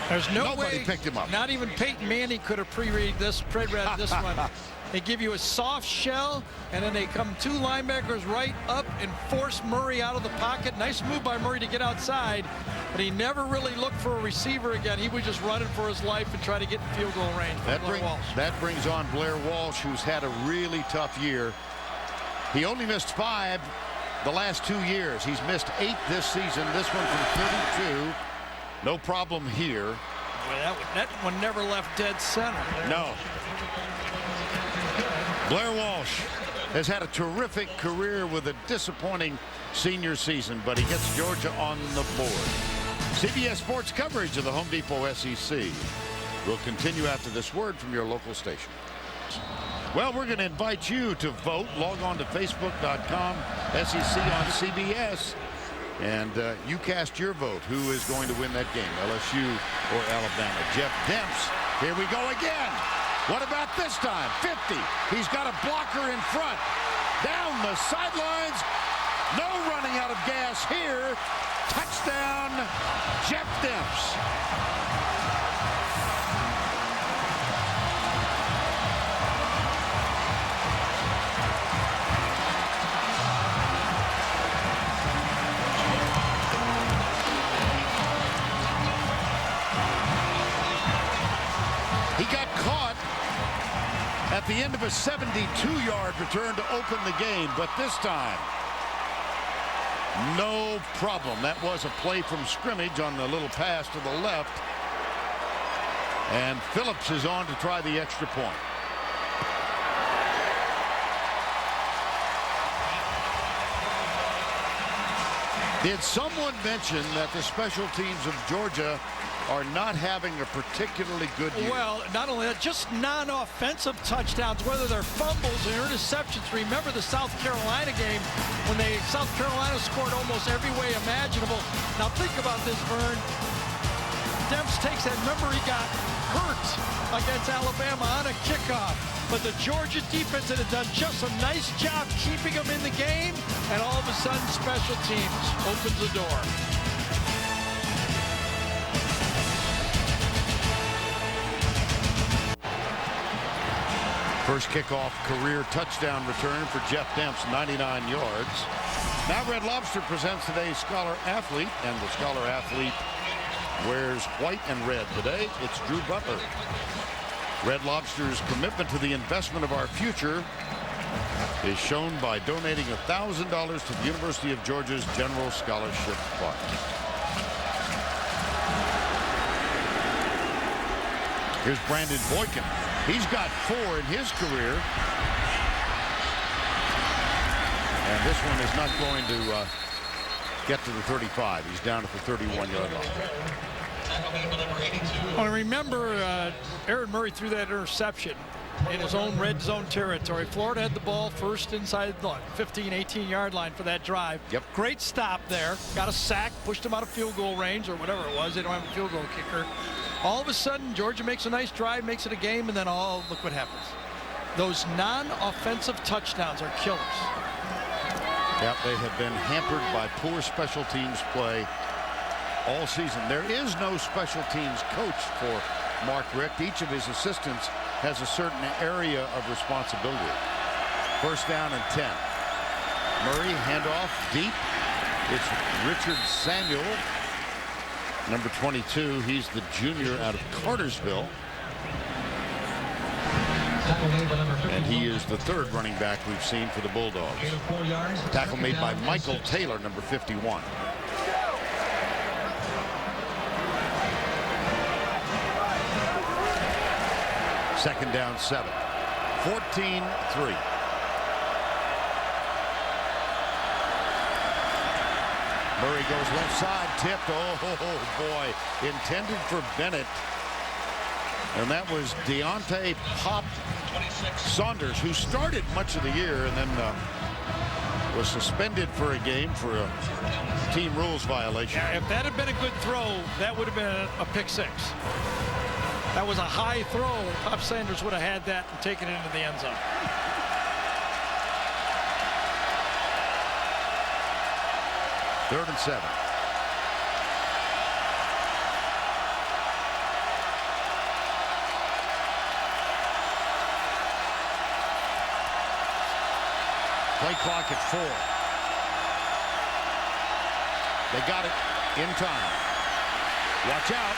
S3: There's no
S1: Nobody
S3: way
S1: picked him up.
S3: Not even Peyton Manning could have pre-read this one. They give you a soft shell, and then they come 2 linebackers right up and force Murray out of the pocket. Nice move by Murray to get outside, but he never really looked for a receiver again. He was just running for his life and trying to get in field goal range.
S1: That brings on Blair Walsh, who's had a really tough year. He only missed 5 the last 2 years. He's missed 8 this season. This one from 32. No problem here.
S3: Well, that one never left dead center.
S1: No. Blair Walsh has had a terrific career with a disappointing senior season, but he gets Georgia on the board. CBS Sports coverage of the Home Depot SEC will continue after this word from your local station. Well, we're going to invite you to vote. Log on to Facebook.com, SEC on CBS, and you cast your vote. Who is going to win that game, LSU or Alabama? Jeff Demps, here we go again. What about this time? 50. He's got a blocker in front. Down the sidelines. No running out of gas here. Touchdown, Jeff Demps. He got caught at the end of a 72-yard return to open the game, but this time, no problem. That was a play from scrimmage on the little pass to the left, and Phillips is on to try the extra point. Did someone mention that the special teams of Georgia are not having a particularly good year?
S3: Well, not only that, just non-offensive touchdowns, whether they're fumbles or interceptions. Remember the South Carolina game when South Carolina scored almost every way imaginable. Now think about this, Vern. Demps takes that. Remember, he got hurt against Alabama on a kickoff. But the Georgia defense had done just a nice job keeping them in the game, and all of a sudden special teams opens the door.
S1: First kickoff career touchdown return for Jeff Demps, 99 yards. Now Red Lobster presents today's Scholar Athlete, and the Scholar Athlete wears white and red today. It's Drew Butler. Red Lobster's commitment to the investment of our future is shown by donating $1,000 to the University of Georgia's General Scholarship Fund. Here's Brandon Boykin. He's got 4 in his career. And this one is not going to get to the 35. He's down at the 31-yard line.
S3: Well, remember, Aaron Murray threw that interception in his own red zone territory. Florida had the ball first inside the 15, 18-yard line for that drive.
S1: Yep.
S3: Great stop there. Got a sack, pushed him out of field goal range or whatever it was. They don't have a field goal kicker. All of a sudden, Georgia makes a nice drive, makes it a game, and then look what happens. Those non-offensive touchdowns are killers.
S1: Yep, they have been hampered by poor special teams play all season. There is no special teams coach for Mark Richt. Each of his assistants has a certain area of responsibility. First down and 10. Murray, handoff deep. It's Richard Samuel, number 22. He's the junior out of Cartersville. And he is the 3rd running back we've seen for the Bulldogs. Tackle made by Michael Taylor, number 51. Second down 7. 14-3. Murray goes left side, tipped. Oh boy, intended for Bennett. And that was Deontay Pop Saunders, who started much of the year and then was suspended for a game for a team rules violation.
S3: Yeah, if that had been a good throw, that would have been a pick 6. That was a high throw. Pop Saunders would have had that and taken it into the end zone.
S1: Play clock at 4. They got it in time. Watch out.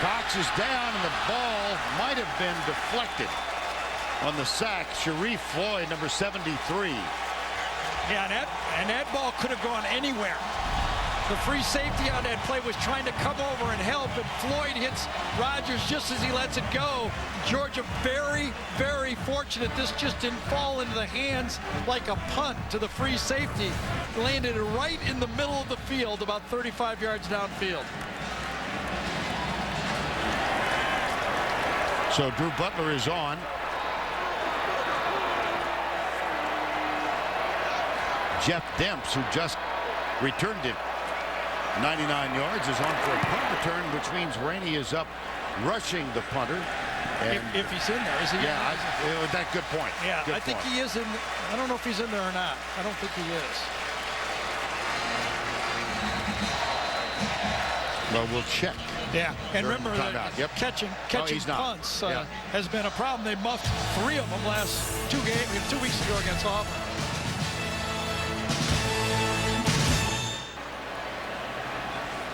S1: Cox is down, and the ball might have been deflected on the sack. Sharif Floyd, number 73.
S3: Yeah, and that ball could have gone anywhere. The free safety on that play was trying to come over and help, and Floyd hits Rodgers just as he lets it go. Georgia very, very fortunate this just didn't fall into the hands like a punt to the free safety. Landed right in the middle of the field, about 35 yards downfield.
S1: So Drew Butler is on. Jeff Demps, who just returned it 99 yards, is on for a punt return, which means Rainey is up rushing the punter. And
S3: if he's in there, is he?
S1: Yeah, that's a good point.
S3: Yeah,
S1: good
S3: I think
S1: point.
S3: he is in. I don't know if he's in there or not. I don't think he is.
S1: Well, we'll check.
S3: Yeah, and
S1: During
S3: remember that
S1: yep.
S3: catching
S1: he's not.
S3: punts
S1: Yeah.
S3: has been a problem. They muffed 3 of them last 2 weeks ago against Auburn.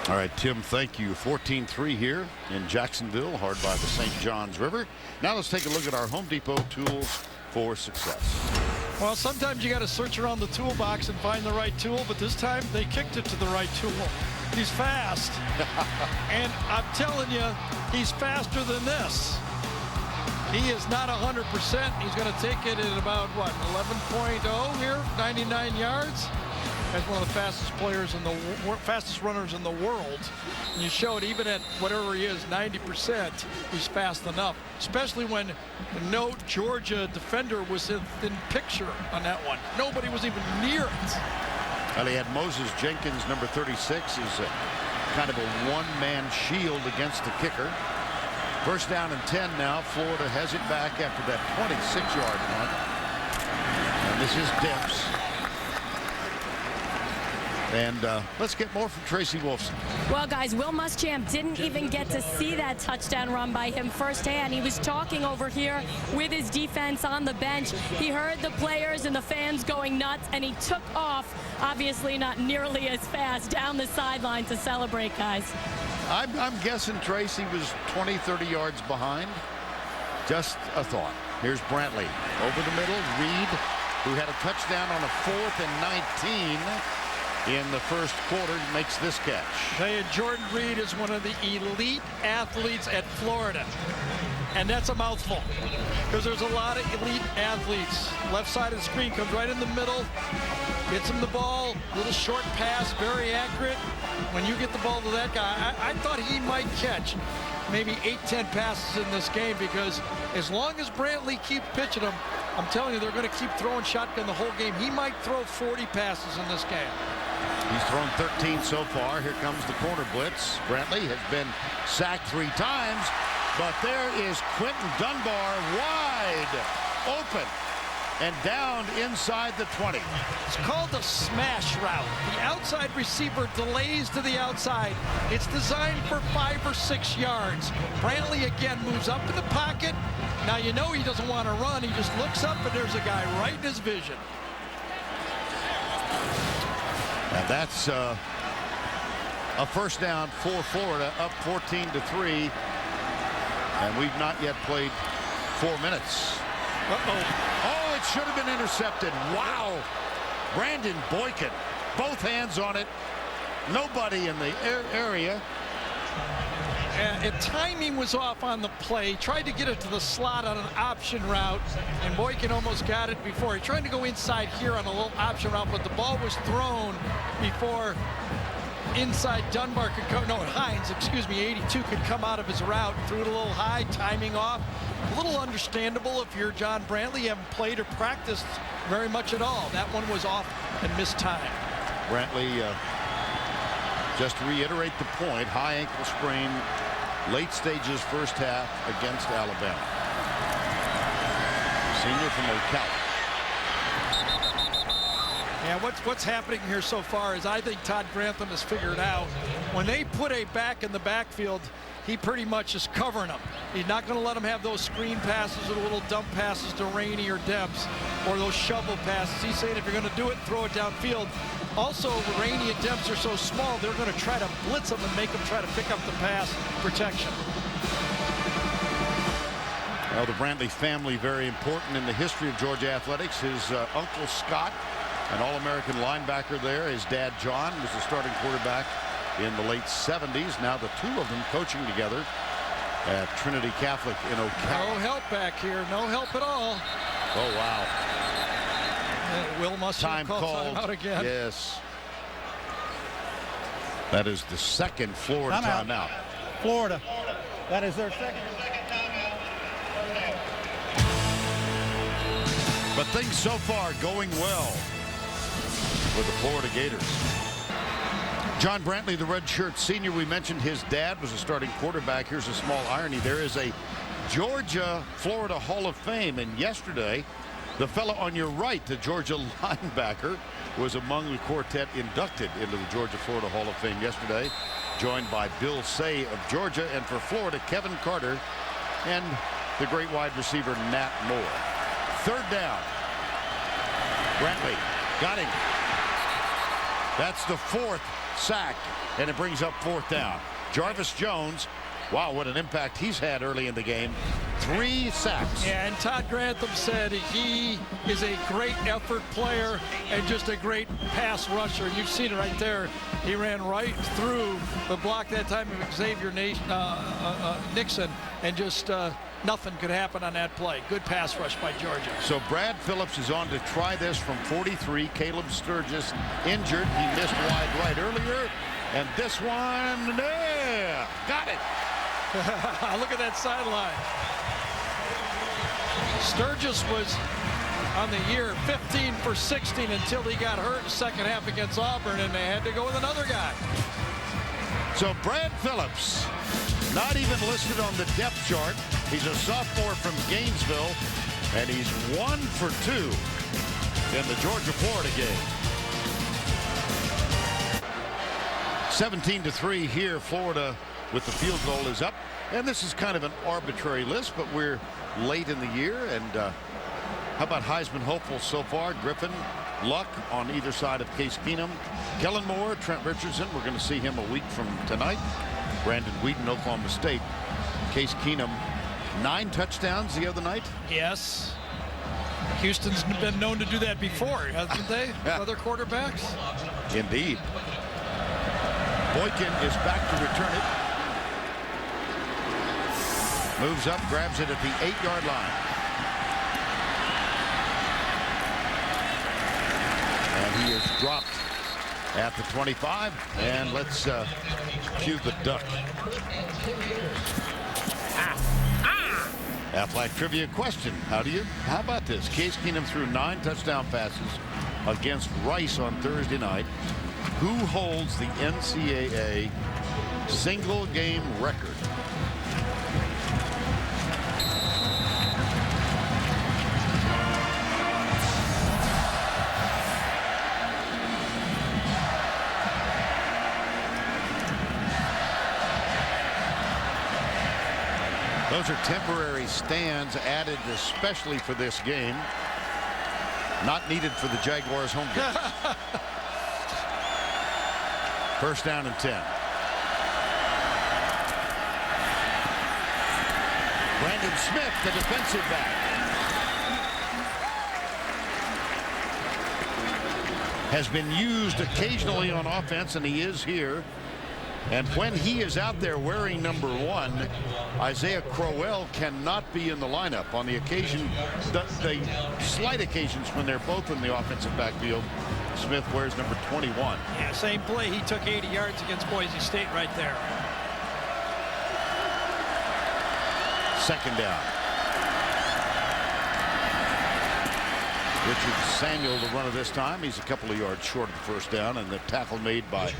S1: All right, Tim, thank you. 14-3 here in Jacksonville, hard by the St. Johns River. Now let's take a look at our Home Depot tools for success.
S3: Well, sometimes you got to search around the toolbox and find the right tool, but this time they kicked it to the right tool. He's fast. And I'm telling you, he's faster than this. He is not 100%. He's going to take it at about, what, 11.0 here, 99 yards. That's one of the fastest players in the fastest runners in the world. And you show it even at whatever he is, 90%, he's fast enough. Especially when no Georgia defender was in picture on that one. Nobody was even near it.
S1: Well, he had Moses Jenkins, number 36, is kind of a one-man shield against the kicker. First down and 10 now. Florida has it back after that 26-yard punt. And this is Demps. And let's get more from Tracy Wolfson.
S4: Well, guys, Will Muschamp didn't even get to see that touchdown run by him firsthand. He was talking over here with his defense on the bench. He heard the players and the fans going nuts, and he took off, obviously not nearly as fast, down the sideline to celebrate, guys.
S1: I'm guessing Tracy was 20, 30 yards behind. Just a thought. Here's Brantley over the middle. Reed, who had a touchdown on a 4th and 19 in the first quarter, makes this catch.
S3: Hey, Jordan Reed is one of the elite athletes at Florida. And that's a mouthful, because there's a lot of elite athletes. Left side of the screen, comes right in the middle, gets him the ball, little short pass, very accurate. When you get the ball to that guy, I thought he might catch maybe 8-10 passes in this game, because as long as Brantley keeps pitching him, I'm telling you, they're going to keep throwing shotgun the whole game. He might throw 40 passes in this game.
S1: He's thrown 13 so far. Here comes the corner blitz. Brantley has been sacked 3 times, but there is Quinton Dunbar wide open and down inside the 20.
S3: It's called the smash route. The outside receiver delays to the outside. It's designed for 5 or 6 yards. Brantley again moves up in the pocket. Now you know he doesn't want to run. He just looks up and there's a guy right in his vision.
S1: And that's a first down for Florida, up 14-3. And we've not yet played 4 minutes. Oh, it should have been intercepted. Wow. Brandon Boykin, both hands on it. Nobody in the area.
S3: And timing was off on the play. Tried to get it to the slot on an option route, and Boykin almost got it before. He tried to go inside here on a little option route, but the ball was thrown before inside Dunbar could come. No, Hines, excuse me, 82 could come out of his route. Threw it a little high, timing off. A little understandable if you're John Brantley. You haven't played or practiced very much at all. That one was off and missed time.
S1: Brantley, just to reiterate the point, high ankle sprain, late stages first half against Alabama. Senior from Ocala.
S3: Yeah, what's happening here so far is I think Todd Grantham has figured out when they put a back in the backfield, he pretty much is covering them. He's not going to let them have those screen passes or the little dump passes to Rainey or Debs or those shovel passes. He's saying if you're going to do it, throw it downfield. Also, Rainey and Debs are so small, they're going to try to blitz them and make them try to pick up the pass protection.
S1: Well, the Brantley family, very important in the history of Georgia athletics. His uncle Scott, an All-American linebacker there. His dad John was the starting quarterback in the late 70s. Now the two of them coaching together at Trinity Catholic in Ocala.
S3: No help back here. No help at all.
S1: Oh, wow.
S3: Will must have called timeout again.
S1: Yes. That is the second Florida timeout.
S6: Florida. That is their second.
S1: But things so far going well for the Florida Gators. John Brantley, the redshirt senior, we mentioned his dad was a starting quarterback. Here's a small irony. There is a Georgia-Florida Hall of Fame, and yesterday, the fellow on your right, the Georgia linebacker, was among the quartet inducted into the Georgia-Florida Hall of Fame yesterday, joined by Bill Say of Georgia, and for Florida, Kevin Carter, and the great wide receiver, Nat Moore. Third down. Brantley got him. That's the fourth sack, and it brings up fourth down. Jarvis Jones, wow, what an impact he's had early in the game. 3 sacks.
S3: Yeah, and Todd Grantham said he is a great effort player and just a great pass rusher. You've seen it right there. He ran right through the block that time of Xavier Nixon, and just nothing could happen on that play. Good pass rush by Georgia.
S1: So Brad Phillips is on to try this from 43. Caleb Sturgis injured. He missed wide right earlier. And this one, yeah, got it.
S3: Look at that sideline. Sturgis was on the year 15 for 16 until he got hurt in the second half against Auburn, and they had to go with another guy.
S1: So Brad Phillips, not even listed on the depth chart. He's a sophomore from Gainesville, and he's 1 for 2 in the Georgia-Florida game. 17-3 here. Florida with the field goal is up, and this is kind of an arbitrary list, but we're late in the year. And how about Heisman hopefuls so far? Griffin, Luck on either side of Case Keenum, Kellen Moore, Trent Richardson. We're going to see him a week from tonight. Brandon Wheaton, Oklahoma State. Case Keenum, 9 touchdowns the other night.
S3: Yes. Houston's been known to do that before, hasn't they? Other quarterbacks.
S1: Indeed. Boykin is back to return it. Moves up, grabs it at the 8-yard line. And he is dropped at the 25. And let's cue the duck. Aflac trivia question. How about this? Case Keenum threw 9 touchdown passes against Rice on Thursday night. Who holds the NCAA single game record? Those are temporary stands added especially for this game. Not needed for the Jaguars home game. First down and 10. Brandon Smith, the defensive back. Has been used occasionally on offense, and he is here. And when he is out there wearing number 1, Isaiah Crowell cannot be in the lineup. On the occasion, the slight occasions when they're both in the offensive backfield, Smith wears number 21.
S3: Yeah, same play. He took 80 yards against Boise State right there.
S1: Second down. Richard Samuel, the runner this time. He's a couple of yards short of the first down, and the tackle made by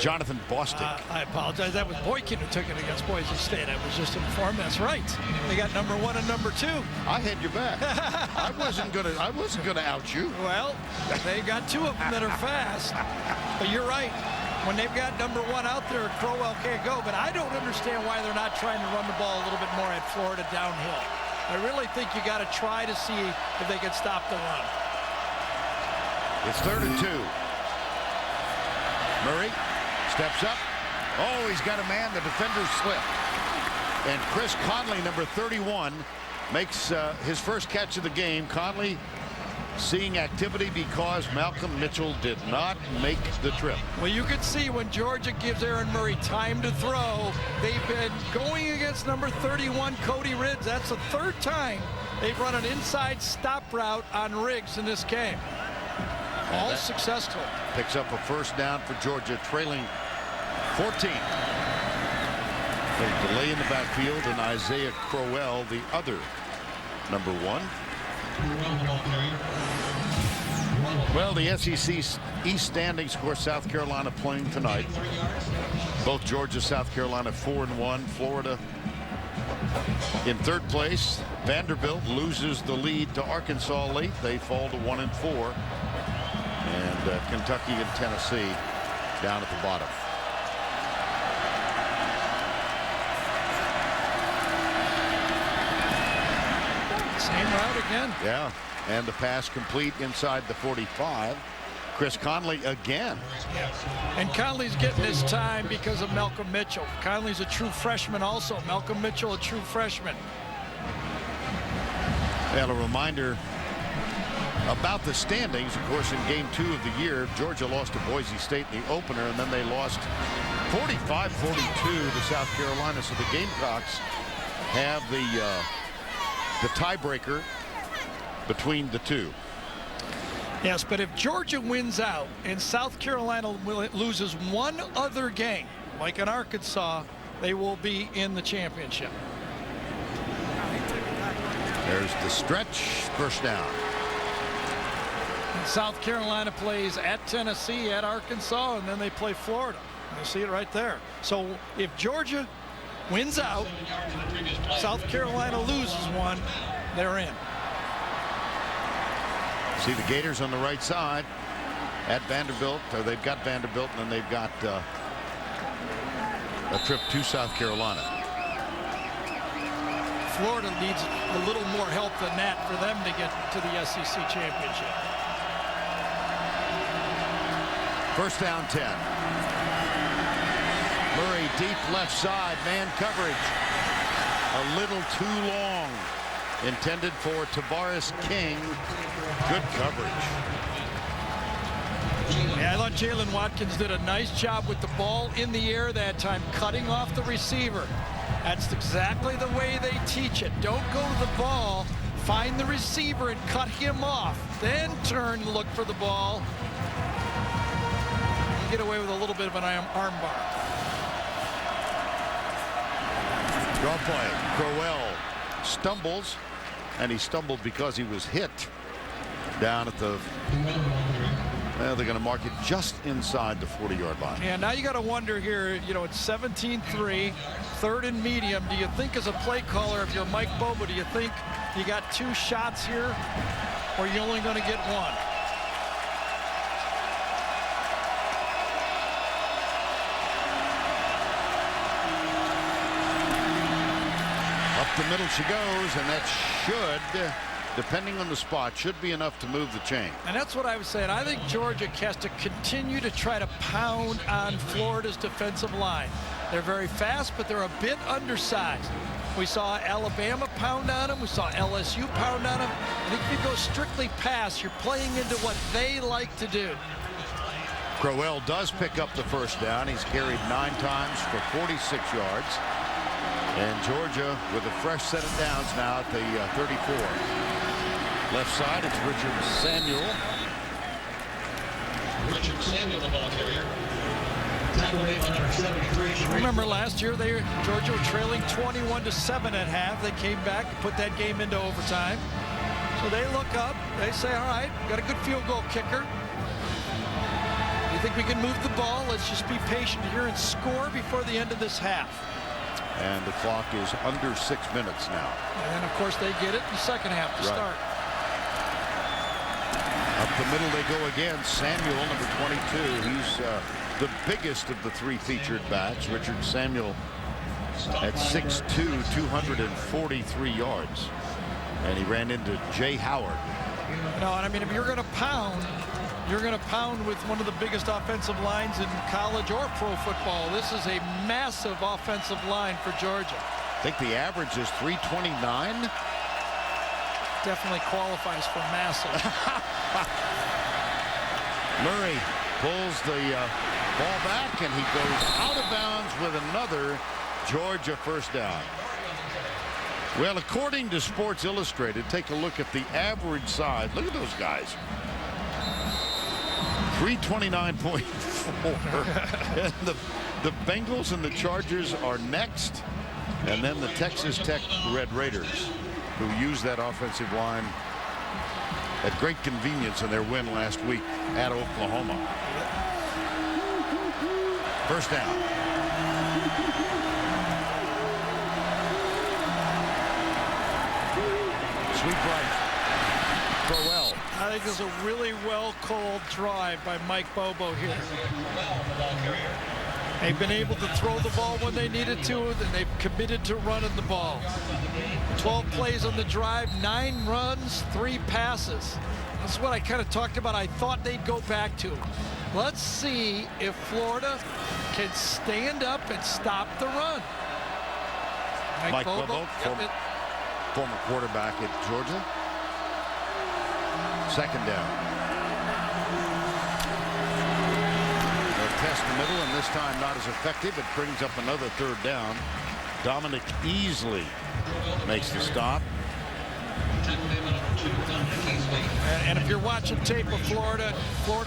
S1: Jonathan Bostic.
S3: I apologize. That was Boykin who took it against Boise State. I was just informed. That's right. They got number 1 and number 2.
S1: I had your back. I wasn't gonna out you.
S3: Well, they got 2 of them that are fast. But you're right. When they've got number 1 out there, Crowell can't go. But I don't understand why they're not trying to run the ball a little bit more at Florida downhill. I really think you got to try to see if they can stop the run.
S1: It's 3rd and 2. Murray steps up. Oh, he's got a man. The defender slipped. And Chris Conley, number 31, makes his first catch of the game. Conley seeing activity because Malcolm Mitchell did not make the trip.
S3: Well, you can see when Georgia gives Aaron Murray time to throw, they've been going against number 31, Cody Riggs. That's the 3rd time they've run an inside stop route on Riggs in this game. All successful.
S1: Picks up a first down for Georgia, trailing 14. A delay in the backfield, and Isaiah Crowell, the other number 1. Well, the SEC East standings, of course, South Carolina playing tonight. Both Georgia, South Carolina 4-1. Florida in 3rd place. Vanderbilt loses the lead to Arkansas late. They fall to 1-4. And Kentucky and Tennessee down at the bottom.
S3: Same route again.
S1: Yeah, and the pass complete inside the 45. Chris Conley again.
S3: And Conley's getting his time because of Malcolm Mitchell. Conley's a true freshman also. Malcolm Mitchell, a true freshman.
S1: And a reminder about the standings. Of course, in game 2 of the year, Georgia lost to Boise State in the opener, and then they lost 45-42 to South Carolina. So the Gamecocks have the tiebreaker between the two.
S3: Yes, but if Georgia wins out and South Carolina loses one other game, like in Arkansas, they will be in the championship.
S1: There's the stretch, first down.
S3: And South Carolina plays at Tennessee, at Arkansas, and then they play Florida. You see it right there. So if Georgia wins out, South Carolina loses one, they're in.
S1: See the Gators on the right side at Vanderbilt. They've got Vanderbilt, and then they've got a trip to South Carolina.
S3: Florida needs a little more help than that for them to get to the SEC championship.
S1: First down 10. Murray deep left side, man coverage. A little too long. Intended for Tavares King. Good coverage.
S3: Yeah, I thought Jalen Watkins did a nice job with the ball in the air that time, cutting off the receiver. That's exactly the way they teach it. Don't go to the ball, find the receiver and cut him off. Then turn and look for the ball. You get away with a little bit of an arm bar.
S1: Draw play. Crowell stumbles, and he stumbled because he was hit down at the... Well, they're going to mark it just inside the 40-yard line.
S3: Yeah, now you got to wonder here, you know, it's 17-3, 3rd and medium. Do you think as a play caller, if you're Mike Bobo, do you think you got 2 shots here, or you're only going to get 1?
S1: Up the middle she goes, and that should, depending on the spot, should be enough to move the chain.
S3: And that's what I was saying. I think Georgia has to continue to try to pound on Florida's defensive line. They're very fast, but they're a bit undersized. We saw Alabama pound on them. We saw LSU pound on them. I think if you go strictly pass, you're playing into what they like to do.
S1: Crowell does pick up the first down. He's carried 9 times for 46 yards. And Georgia with a fresh set of downs now at the 34. Left side, it's Richard Samuel.
S8: Richard Samuel, the ball carrier.
S3: Remember last year, Georgia were trailing 21-7 at half. They came back and put that game into overtime. So So they look up. They say, all right, got a good field goal kicker. You think we can move the ball? Let's just be patient here and score before the end of this half.
S1: And the clock is under 6 minutes now.
S3: And, of course, they get it in the second half to start.
S1: Up the middle they go again. Samuel, number 22. He's the biggest of the three featured backs. Richard Samuel at 6'2", 243 yards. And he ran into Jay Howard.
S3: No, and I mean, if you're going to pound, you're going to pound with one of the biggest offensive lines in college or pro football. This is a massive offensive line for Georgia.
S1: I think the average is 329.
S3: Definitely qualifies for massive.
S1: Murray pulls the ball back, and he goes out of bounds with another Georgia first down. Well, according to Sports Illustrated, take a look at the average size. Look at those guys. 329.4. And the Bengals and the Chargers are next, and then the Texas Tech Red Raiders, who used that offensive line at great convenience in their win last week at Oklahoma. First down. Sweep right. Crowell.
S3: I think it was a really well-called drive by Mike Bobo here. They've been able to throw the ball when they needed to, and they've committed to running the ball. 12 plays on the drive, 9 runs, 3 passes. That's what I kind of talked about. I thought they'd go back to. Let's see if Florida can stand up and stop the run.
S1: Mike Bobo, former quarterback at Georgia. Second down. They'll test the middle, and this time not as effective. It brings up another third down. Dominic Easley makes the stop.
S3: And if you're watching tape of Florida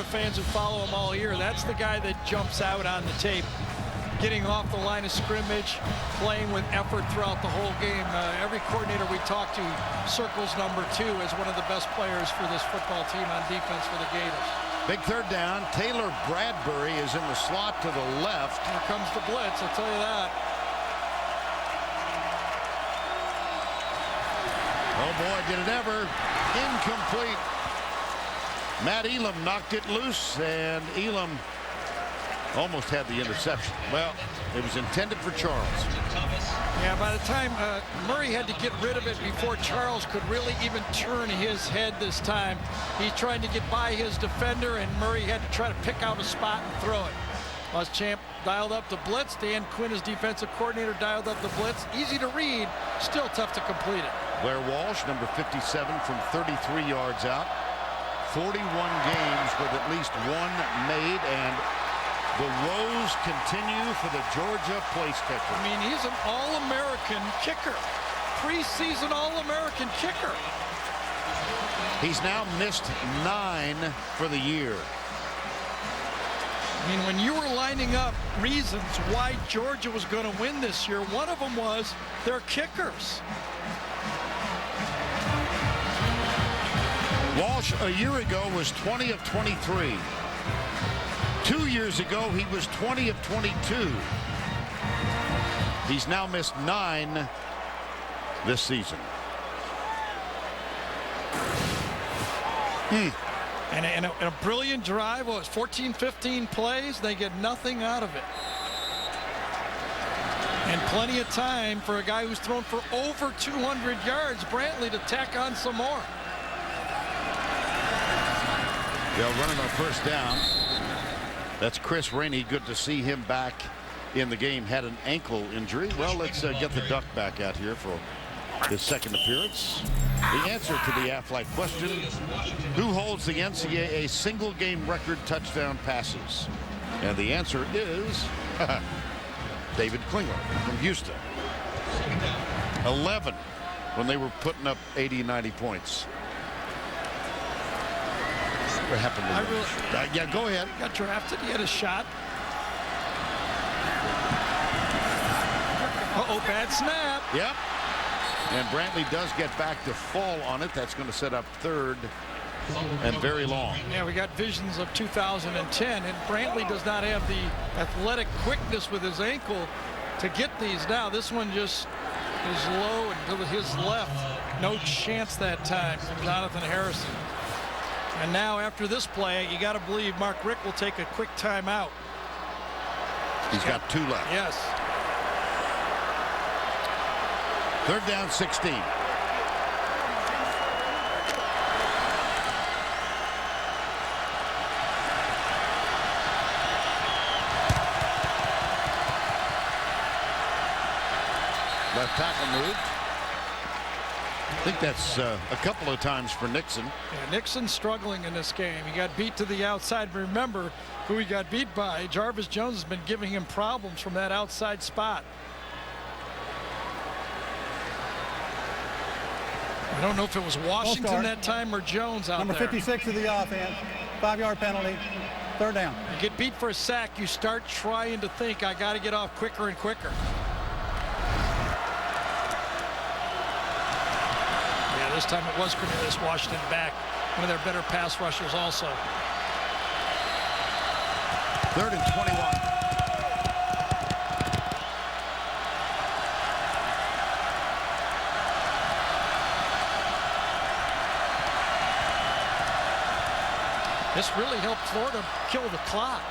S3: fans who follow him all year, that's the guy that jumps out on the tape. Getting off the line of scrimmage, playing with effort throughout the whole game. Every coordinator we talk to circles number 2 as one of the best players for this football team on defense for the Gators.
S1: Big third down. Taylor Bradbury is in the slot to the left.
S3: Here comes the blitz, I'll tell you that.
S1: Oh boy, did it ever. Incomplete. Matt Elam knocked it loose, and Elam almost had the interception. Well, it was intended for Charles.
S3: Yeah, by the time Murray had to get rid of it before Charles could really even turn his head this time. He tried to get by his defender, and Murray had to try to pick out a spot and throw it. Muschamp dialed up the blitz. Dan Quinn, as defensive coordinator, dialed up the blitz. Easy to read, still tough to complete it.
S1: Blair Walsh, number 57, from 33 yards out. 41 games with at least one made, and the woes continue for the Georgia place kicker.
S3: I mean, he's an All-American kicker. Preseason All-American kicker.
S1: He's now missed 9 for the year.
S3: I mean, when you were lining up reasons why Georgia was going to win this year, one of them was their kickers.
S1: Walsh a year ago was 20 of 23. 2 years ago, he was 20 of 22. He's now missed 9 this season.
S3: And a brilliant drive. Well, it's 14, 15 plays. They get nothing out of it. And plenty of time for a guy who's thrown for over 200 yards, Brantley, to tack on some more.
S1: They'll run it on first down. That's Chris Rainey. Good to see him back in the game. Had an ankle injury. Well, let's get the Duck back out here for his second appearance. The answer to the Aflac question: who holds the NCAA single game record touchdown passes? And the answer is David Klinger from Houston. 11 when they were putting up 80, 90 points. What happened to him? Yeah, go ahead.
S3: Got drafted. He had a shot. Uh-oh, bad snap.
S1: Yep. And Brantley does get back to fall on it. That's going to set up third and very long.
S3: Yeah, we got visions of 2010, and Brantley does not have the athletic quickness with his ankle to get these now. This one just is low and to his left. No chance that time from Jonathan Harrison. And now after this play, you got to believe Mark Richt will take a quick timeout.
S1: He's got 2 left.
S3: Yes.
S1: Third down, 16. Left tackle moved. I think that's a couple of times for Nixon.
S3: Yeah, Nixon struggling in this game. He got beat to the outside. Remember who he got beat by. Jarvis Jones has been giving him problems from that outside spot. I don't know if it was Washington that time or Jones out
S6: there. Number 56 of the offense. 5-yard penalty. Third down.
S3: You get beat for a sack, you start trying to think, I got to get off quicker and quicker. Yeah, this time it was Cornelius Washington back. One of their better pass rushers also.
S1: Third and 21.
S3: This really helped Florida kill the clock.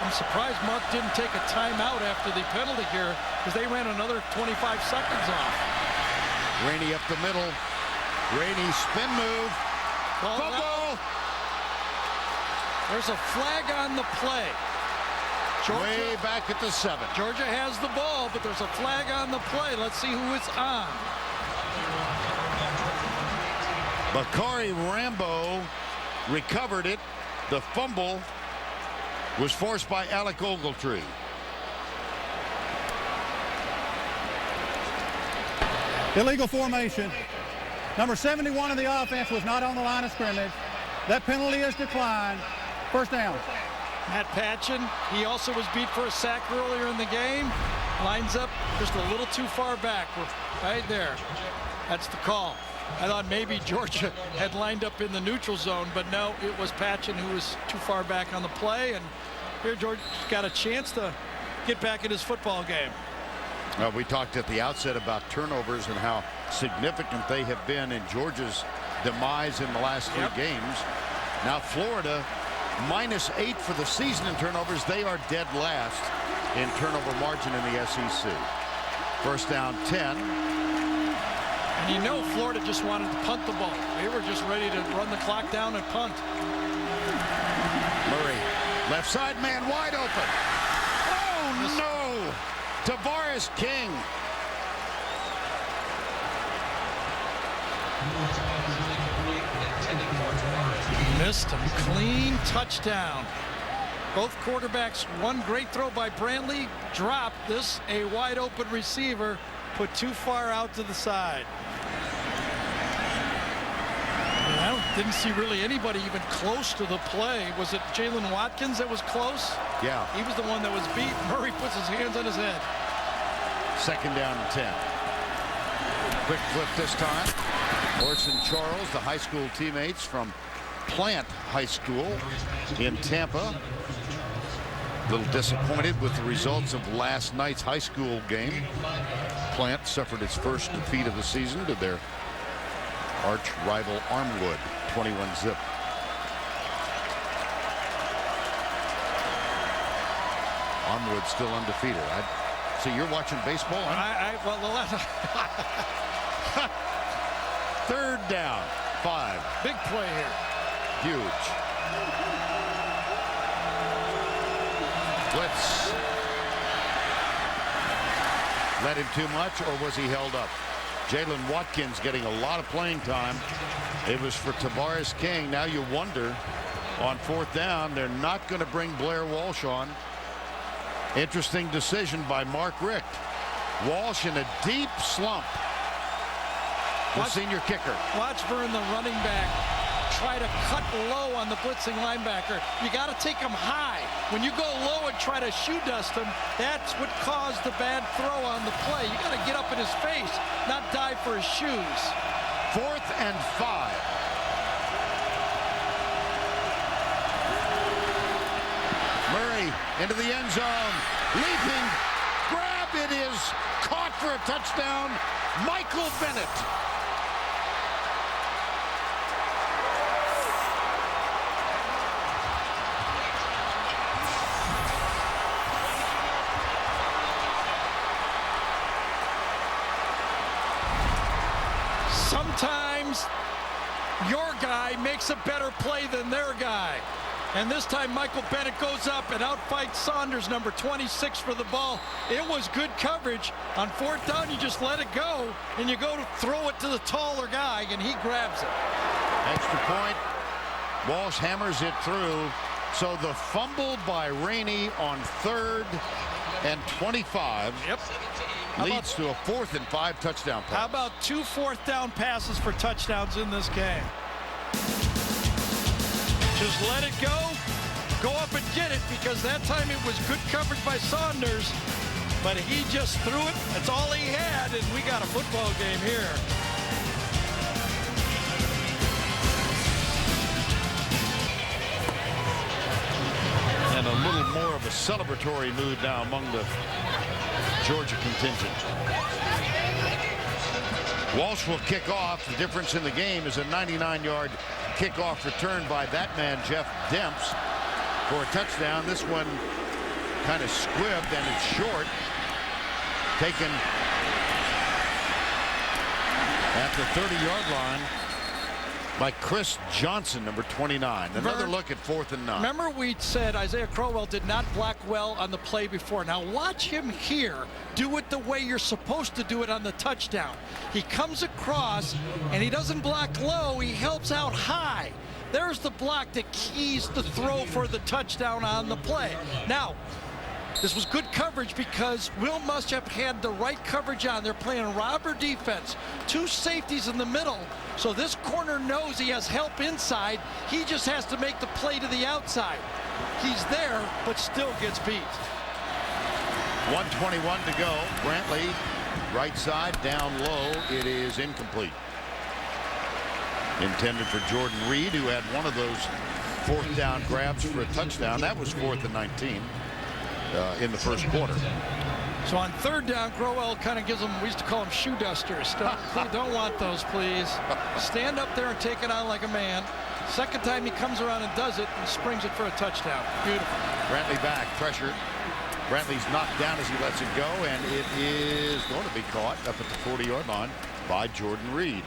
S3: I'm surprised Mark didn't take a timeout after the penalty here, because they ran another 25 seconds off.
S1: Rainey up the middle. Rainey spin move. Fumble.
S3: There's a flag on the play. Georgia,
S1: way back at the 7.
S3: Georgia has the ball, but there's a flag on the play. Let's see who it's on.
S1: Bakari Rambo recovered it. The fumble was forced by Alec Ogletree.
S6: Illegal formation. Number 71 of the offense was not on the line of scrimmage. That penalty is declined. First down.
S3: Matt Patchen, he also was beat for a sack earlier in the game. Lines up just a little too far back. We're right there. That's the call. I thought maybe Georgia had lined up in the neutral zone, but no, it was Patchen who was too far back on the play, and here Georgia's got a chance to get back in his football game.
S1: We talked at the outset about turnovers and how significant they have been in Georgia's demise in the last 3 games. Now Florida -8 for the season in turnovers. They are dead last in turnover margin in the SEC. First down 10.
S3: And you know Florida just wanted to punt the ball. They were just ready to run the clock down and punt.
S1: Murray, left side man wide open. Oh no! Tavares King.
S3: Missed him. Clean touchdown. Both quarterbacks, one great throw by Brantley, dropped this, a wide open receiver, put too far out to the side. I didn't see really anybody even close to the play. Was it Jalen Watkins that was close?
S1: Yeah.
S3: He was the one that was beat. Murray puts his hands on his head.
S1: Second down and 10. Quick flip this time. Orson Charles, the high school teammates from Plant High School in Tampa. A little disappointed with the results of last night's high school game. Plant suffered its first defeat of the season to their arch rival Armwood, 21-zip. Armwood still undefeated. So you're watching baseball? Third down, 5.
S3: Big play here.
S1: Huge. Blitz. Let him too much, or was he held up? Jalen Watkins getting a lot of playing time. It was for Tavares King. Now you wonder, on fourth down, they're not going to bring Blair Walsh on. Interesting decision by Mark Richt. Walsh in a deep slump. The senior kicker.
S3: Watch Vern, the running back, try to cut low on the blitzing linebacker. You got to take him high. When you go low and try to shoe dust him, that's what caused the bad throw on the play. You got to get up in his face, not dive for his shoes.
S1: 4th and 5. Murray into the end zone, leaping, grab, it is caught for a touchdown. Michael Bennett.
S3: Sometimes your guy makes a better play than their guy. And this time Michael Bennett goes up and outfights Saunders, number 26, for the ball. It was good coverage. On 4th down, you just let it go, and you go to throw it to the taller guy, and he grabs it.
S1: Extra point. Walsh hammers it through. So the fumble by Rainey on 3rd and 25 leads to a 4th and 5 touchdown pass.
S3: How about 2 4th down passes for touchdowns in this game? Just let it go up and get it, because that time it was good coverage by Saunders, but he just threw it. That's all he had, and we got a football game here.
S1: And a little more of a celebratory mood now among the Georgia contingent. Walsh will kick off. The difference in the game is a 99-yard kickoff return by that man, Jeff Demps, for a touchdown. This one kind of squibbed, and it's short. Taken at the 30-yard line by Chris Johnson, number 29. Another look at 4th and 9.
S3: Remember we said Isaiah Crowell did not block well on the play before. Now watch him here do it the way you're supposed to do it on the touchdown. He comes across and he doesn't block low, he helps out high. There's the block that keys the throw for the touchdown on the play. Now, this was good coverage because Will Muschamp had the right coverage on. They're playing robber defense. 2 safeties in the middle. So this corner knows he has help inside. He just has to make the play to the outside. He's there, but still gets beat.
S1: 1:21 to go. Brantley, right side, down low. It is incomplete. Intended for Jordan Reed, who had one of those 4th down grabs for a touchdown. That was 4th and 19 in the first quarter.
S3: So on 3rd down, Crowell kind of gives them, we used to call them shoe dusters. Don't want those, please. Stand up there and take it on like a man. Second time he comes around and does it and springs it for a touchdown. Beautiful.
S1: Brantley back, pressure. Brantley's knocked down as he lets it go, and it is going to be caught up at the 40-yard line by Jordan Reed.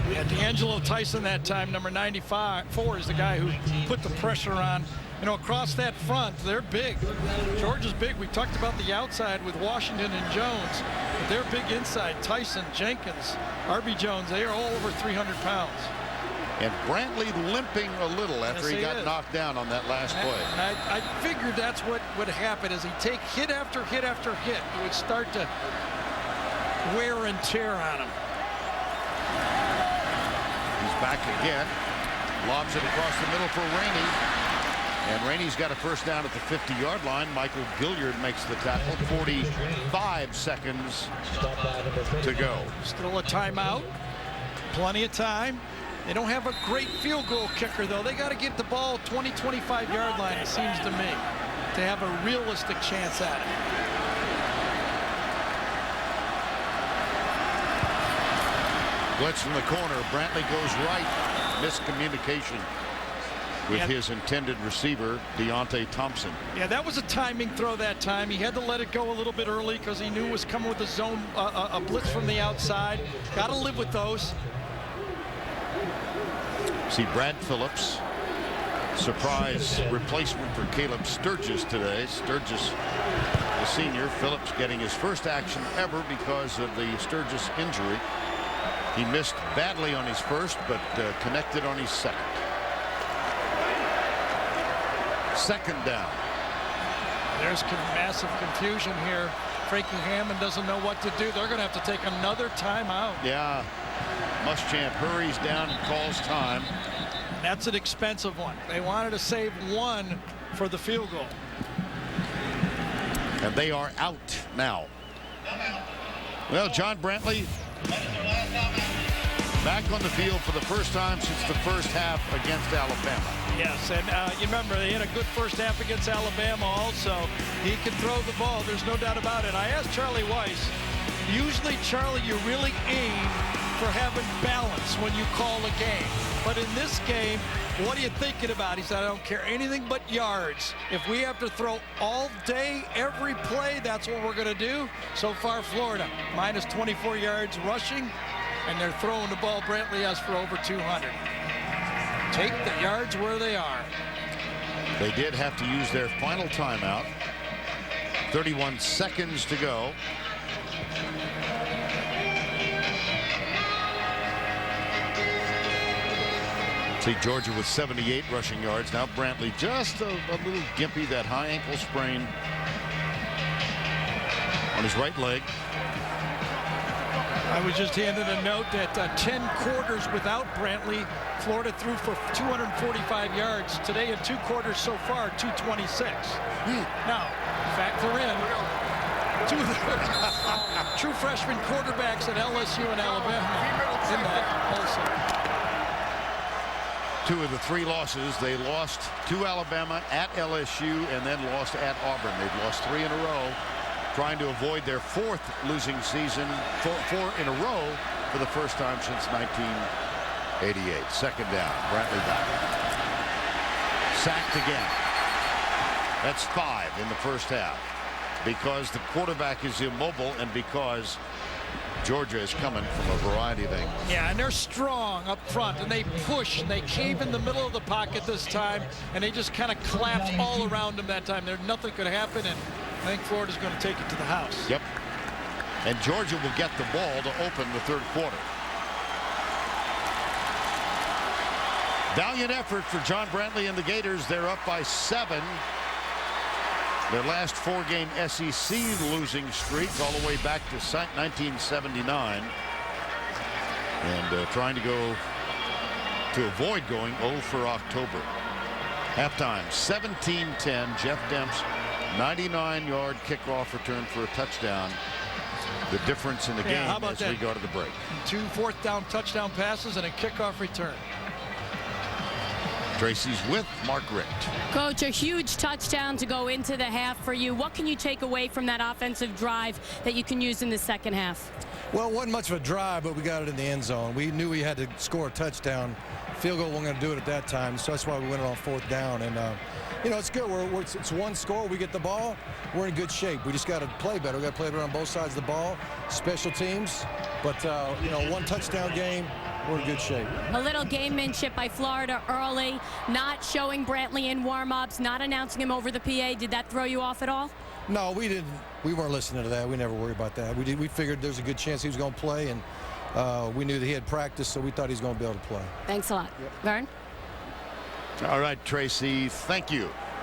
S3: We had D'Angelo Tyson that time, number 94 is the guy who put the pressure on. You know, across that front, they're big. Georgia's big. We talked about the outside with Washington and Jones, but they're big inside. Tyson, Jenkins, R.B. Jones, they are all over 300 pounds.
S1: And Brantley limping a little after he got knocked down on that last play.
S3: And I figured that's what would happen as he take hit after hit after hit. It would start to wear and tear on him.
S1: He's back again. Lobs it across the middle for Rainey. And Rainey's got a first down at the 50-yard line. Michael Gilliard makes the tackle. 45 seconds to go.
S3: Still a timeout. Plenty of time. They don't have a great field goal kicker, though. They got to get the ball 20, 25-yard line, it seems to me, to have a realistic chance at it.
S1: Blitz from the corner. Brantley goes right. Miscommunication with his intended receiver, Deontay Thompson.
S3: Yeah, that was a timing throw that time. He had to let it go a little bit early because he knew it was coming with a zone, a blitz from the outside. Got to live with those.
S1: See Brad Phillips, surprise replacement for Caleb Sturgis today. Sturgis, the senior. Phillips getting his first action ever because of the Sturgis injury. He missed badly on his first, but connected on his second. Second down.
S3: There's massive confusion here. Frankie Hammond doesn't know what to do. They're going to have to take another timeout.
S1: Yeah. Muschamp hurries down and calls time.
S3: that's an expensive one. They wanted to save one for the field goal.
S1: And they are out now. Well, John Brantley back on the field for the first time since the first half against Alabama.
S3: Yes, and you remember they had a good first half against Alabama also. He can throw the ball, there's no doubt about it. I asked Charlie Weiss, usually, Charlie, you really aim for having balance when you call a game. But in this game, what are you thinking about? He said, I don't care anything but yards. If we have to throw all day, every play, that's what we're going to do. So far, Florida, minus 24 yards rushing, and they're throwing the ball. Brantley has for over 200. Take the yards where they are.
S1: They did have to use their final timeout. 31 seconds to go. See, Georgia with 78 rushing yards. Now Brantley just a little gimpy, that high ankle sprain on his right leg.
S3: I was just handed a note that 10 quarters without Brantley, Florida threw for 245 yards. Today in 2 quarters so far, 226. Now, factor in two of the true freshman quarterbacks at LSU and Alabama in that also.
S1: 2 of the 3 losses, they lost to Alabama, at LSU, and then lost at Auburn. They've lost 3 in a row, trying to avoid their 4th losing season, 4 in a row for the first time since 1988. Second down, Brantley back. Sacked again. That's 5 in the first half because the quarterback is immobile and because Georgia is coming from a variety of angles.
S3: Yeah, and they're strong up front, and they push, and they cave in the middle of the pocket this time, and they just kind of collapse all around them that time. Nothing could happen, and I think Florida's going to take it to the house.
S1: Yep. And Georgia will get the ball to open the 3rd quarter. Valiant effort for John Brantley and the Gators. They're up by 7. Their last 4-game SEC losing streak all the way back to 1979. And trying to avoid going 0 for October. Halftime, 17-10. Jeff Demps, 99-yard kickoff return for a touchdown. The difference in the game as we go to the break.
S3: 2 fourth-down touchdown passes and a kickoff return.
S1: Tracy's with Mark Richt.
S4: Coach, a huge touchdown to go into the half for you. What can you take away from that offensive drive that you can use in the second half?
S9: Well, it wasn't much of a drive, but we got it in the end zone. We knew we had to score a touchdown. Field goal wasn't going to do it at that time, so that's why we went it on 4th down. And, you know, it's good. It's 1 score. We get the ball. We're in good shape. We just got to play better. We got to play better on both sides of the ball, special teams. But, you know, 1 touchdown game. We're in good shape.
S4: A little gamemanship by Florida early, not showing Brantley in warm-ups, not announcing him over the PA. Did that throw you off at all?
S9: No, we didn't. We weren't listening to that. We never worried about that. We figured there's a good chance he was going to play, and we knew that he had practice, so we thought he was going to be able to play.
S4: Thanks a lot. Yep. Vern?
S1: All right, Tracy, thank you.